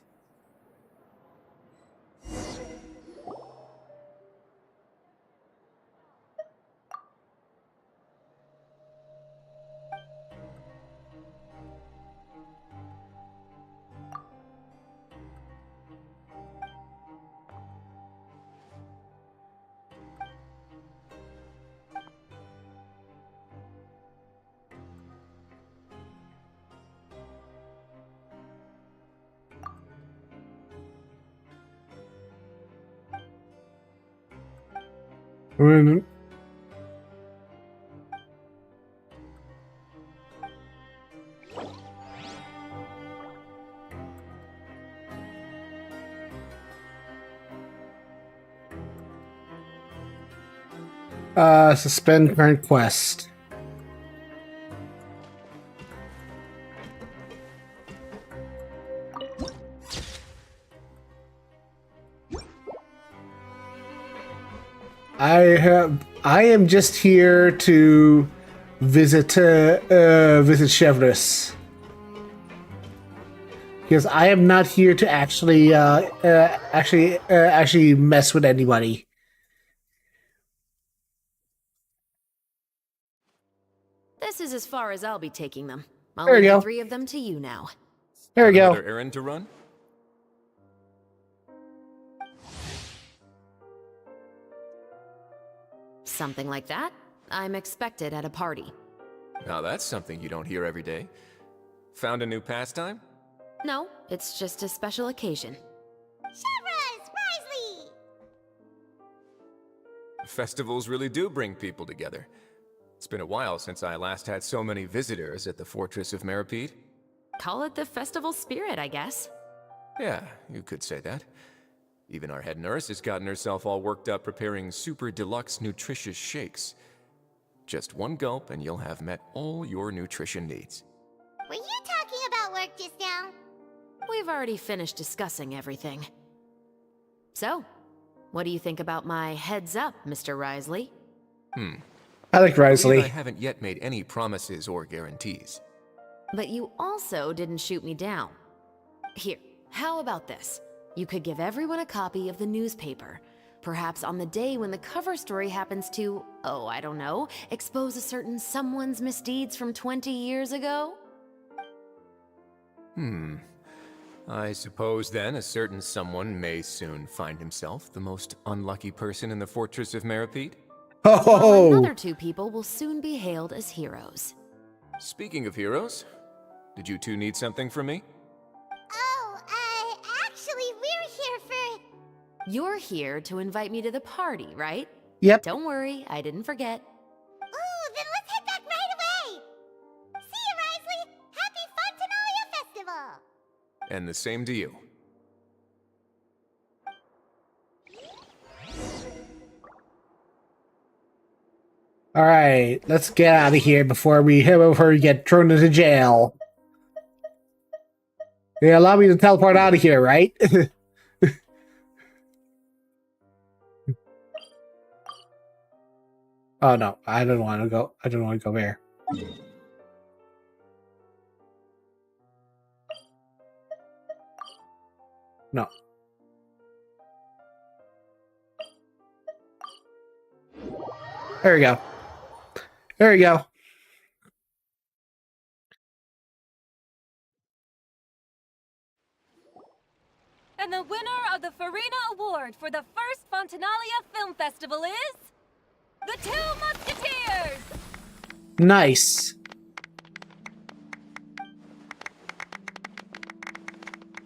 Suspend current quest. I am just here to visit Chevrolet. Because I am not here to actually mess with anybody. This is as far as I'll be taking them. I'll There you leave go. the 3 of them to you now. There we go. Another errand to run? Something like that. I'm expected at a party. Now that's something you don't hear every day. Found a new pastime? No, it's just a special occasion. Chevrolet! Risley! Festivals really do bring people together. It's been a while since I last had so many visitors at the Fortress of Meripede. Call it the festival spirit, I guess. Yeah, you could say that. Even our head nurse has gotten herself all worked up preparing super deluxe nutritious shakes. Just one gulp and you'll have met all your nutrition needs. Were you talking about work just now? We've already finished discussing everything. So, what do you think about my heads up, Mr. Risley? I like Risley. I haven't yet made any promises or guarantees. But you also didn't shoot me down. Here, how about this? You could give everyone a copy of the newspaper. Perhaps on the day when the cover story happens to, oh, I don't know, expose a certain someone's misdeeds from 20 years ago? I suppose then a certain someone may soon find himself the most unlucky person in the Fortress of Meripede. While Oh, another 2 people will soon be hailed as heroes. Speaking of heroes, did you two need something from me? Oh, actually, we're here for... You're here to invite me to the party, right? yep. Don't worry, I didn't forget. Ooh, then let's head back right away! See you, Risley! Happy Funtenalia Festival! And the same to you. All right, let's get out of here before we get thrown into jail. Yeah, allow me to teleport out of here, right? Oh no, I don't want to go. I don't want to go there. No. There we go. There we go. And the winner of the Farina Award for the first Fontanalia Film Festival is... The Two Musketeers! Nice.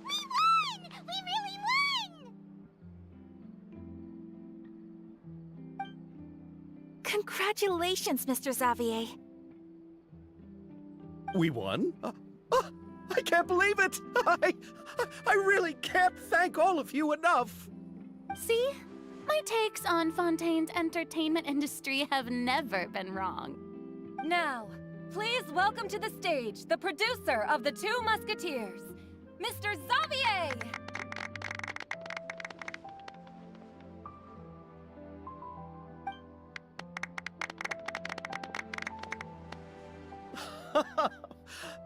We really won! Congratulations, Mr. Xavier. We won? I can't believe it! I really can't thank all of you enough! See? My takes on Fontaine's entertainment industry have never been wrong. Now, please welcome to the stage the producer of The Two Musketeers, Mr. Xavier!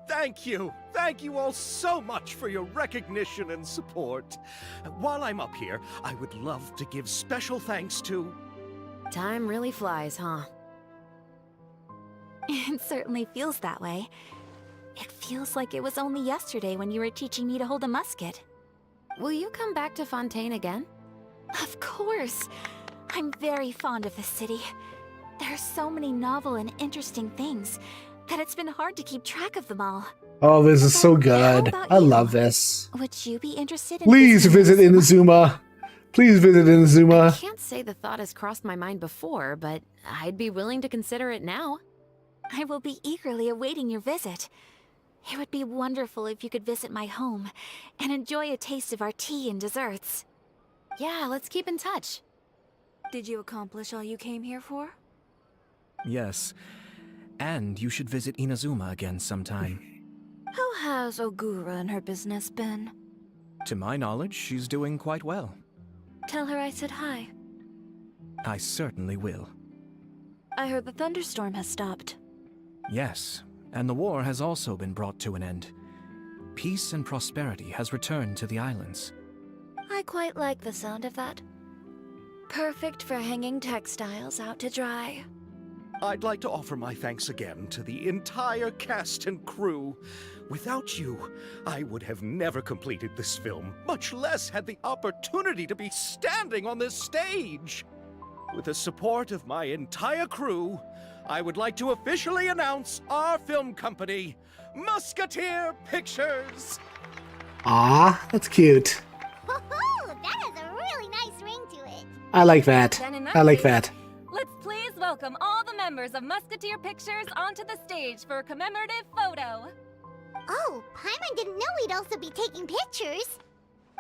Thank you! Thank you all so much for your recognition and support. While I'm up here, I would love to give special thanks to... Time really flies, huh? It certainly feels that way. It feels like it was only yesterday when you were teaching me to hold a musket. Will you come back to Fontaine again? Of course! I'm very fond of this city. There are so many novel and interesting things that it's been hard to keep track of them all. Oh, this is so good. about I you? love this. Would you be interested in Please visit Inazuma. Please visit I Inazuma. can't say the thought has crossed my mind before, but I'd be willing to consider it now. I will be eagerly awaiting your visit. It would be wonderful if you could visit my home and enjoy a taste of our tea and desserts. Yeah, let's keep in touch. Did you accomplish all you came here for? Yes. And you should visit Inazuma again sometime. How has Ogura and her business been? To my knowledge, she's doing quite well. Tell her I said hi. I certainly will. I heard the thunderstorm has stopped. Yes, and the war has also been brought to an end. Peace and prosperity has returned to the islands. I quite like the sound of that. Perfect for hanging textiles out to dry. I'd like to offer my thanks again to the entire cast and crew. Without you, I would have never completed this film, much less had the opportunity to be standing on this stage. With the support of my entire crew, I would like to officially announce our film company, Musketeer Pictures. Ah, that's cute. Woohoo! That has a really nice ring to it. I like that. Then in I like case, that. Let's please welcome all the members of Musketeer Pictures onto the stage for a commemorative photo. Oh, Paimon didn't know we'd also be taking pictures.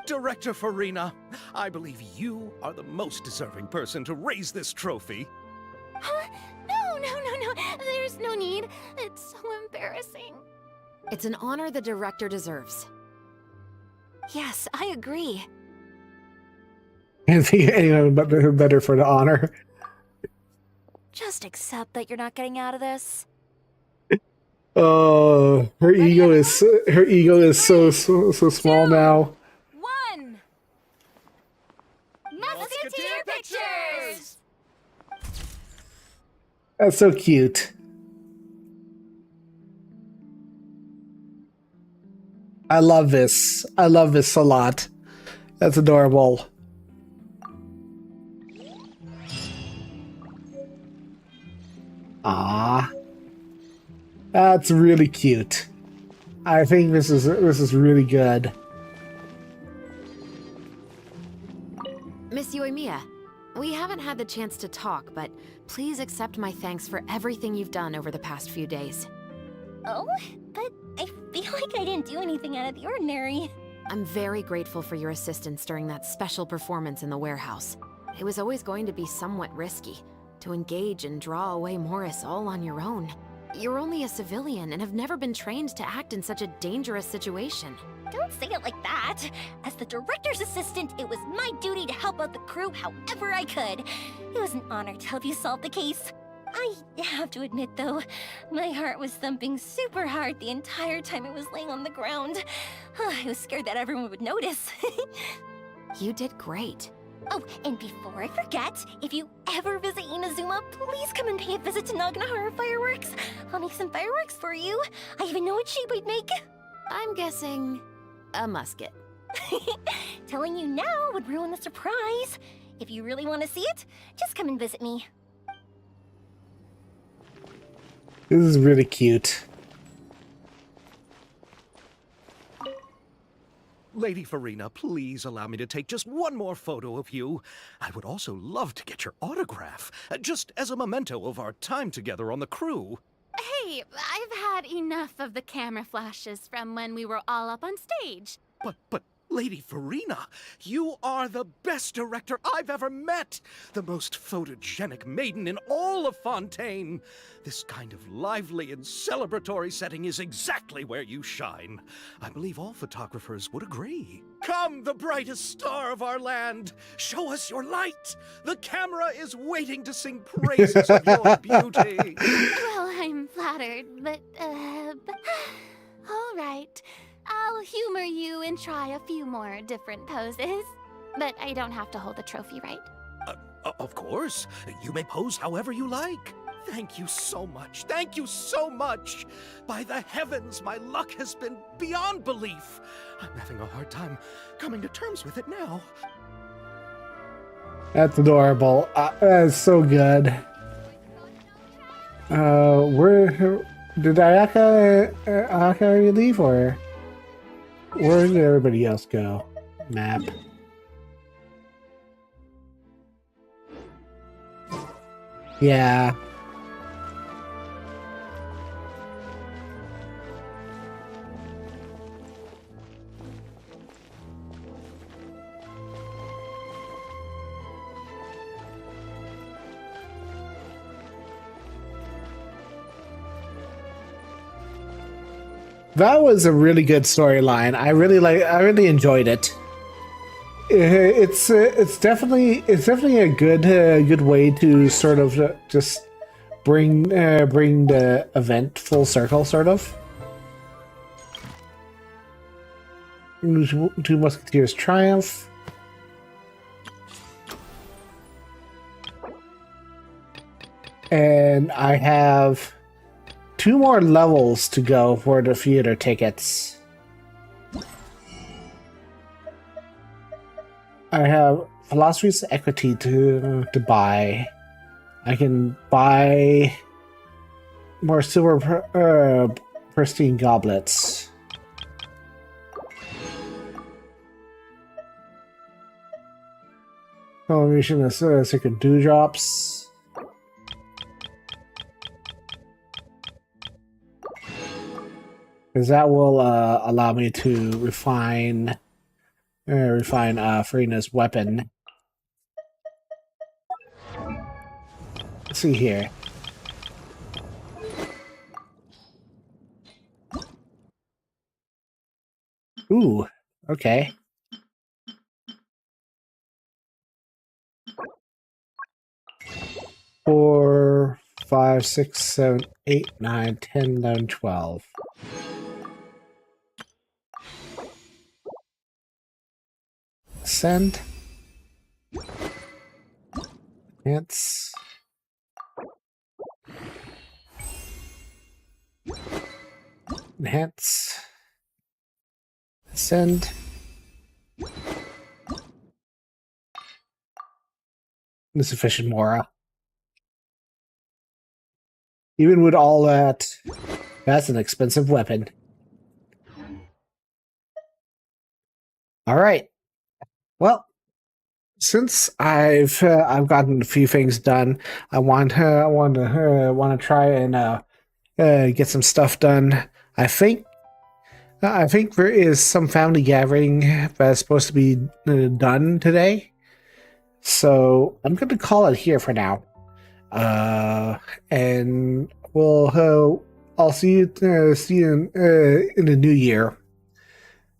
Director Farina, I believe you are the most deserving person to raise this trophy. Huh? No. There's no need. It's so embarrassing. It's an honor the director deserves. Yes, I agree. Can't think of anyone better for the honor. Just accept that you're not getting out of this. Oh, her ego is so small now. One! Musketeer Pictures! That's so cute. I love this. I love this a lot. That's adorable. Ah, that's really cute. I think this is really good. Miss Yoimiya, we haven't had the chance to talk, but please accept my thanks for everything you've done over the past few days. Oh, but I feel like I didn't do anything out of the ordinary. I'm very grateful for your assistance during that special performance in the warehouse. It was always going to be somewhat risky, to engage and draw away Morris all on your own. You're only a civilian and have never been trained to act in such a dangerous situation. Don't say it like that. As the director's assistant, it was my duty to help out the crew however I could. It was an honor to help you solve the case. I have to admit, though, my heart was thumping super hard the entire time it was laying on the ground. I was scared that everyone would notice. You did great. Oh, and before I forget, if you ever visit Inazuma, please come and pay a visit to Naganohara Fireworks. I'll make some fireworks for you. I even know what shape I'd make. I'm guessing a musket. Telling you now would ruin the surprise. If you really want to see it, just come and visit me. This is really cute. Lady Farina, please allow me to take just one more photo of you. I would also love to get your autograph, just as a memento of our time together on the crew. Hey, I've had enough of the camera flashes from when we were all up on stage. But, Lady Farina, you are the best director I've ever met! The most photogenic maiden in all of Fontaine! This kind of lively and celebratory setting is exactly where you shine. I believe all photographers would agree. Come, the brightest star of our land! Show us your light! The camera is waiting to sing praises of your beauty! Well, I'm flattered, but, all right. I'll humor you and try a few more different poses. But I don't have to hold the trophy, right? Of course. You may pose however you like. Thank you so much. Thank you so much. By the heavens, my luck has been beyond belief. I'm having a hard time coming to terms with it now. That's adorable. That's so good. Where did Ayaka already leave, or where did everybody else go? Map. Yeah. That was a really good storyline. I really enjoyed it. It's definitely a good way to sort of just bring the event full circle, sort of. Two Musketeers triumph. And I have 2 more levels to go for the theater tickets. I have Philosophy's Equity to buy. I can buy more silver pristine goblets. Combination of secret dewdrops. Because that will allow me to refine Farina's weapon. Let's see here. Ooh, okay. Four, 5, 6, 7, 8, 9, 10, 11, 12. Send. Enhance. Enhance. Send. Insufficient Mora. Even with all that, that's an expensive weapon. All right. Well, since I've gotten a few things done, I want to try and get some stuff done. I think there is some family gathering that's supposed to be done today, so I'm going to call it here for now. And I'll see you in the new year.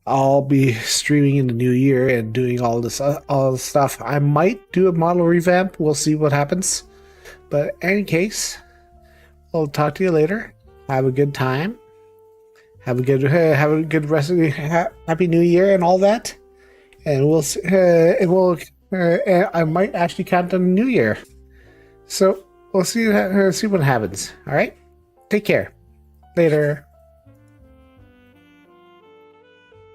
I'll be streaming in the new year and doing all this stuff. I might do a model revamp. We'll see what happens. But in any case, I'll talk to you later. Have a good time. Have a good rest of the Happy New Year and all that. And I might actually count on the New Year. So we'll see what happens. All right. Take care. Later.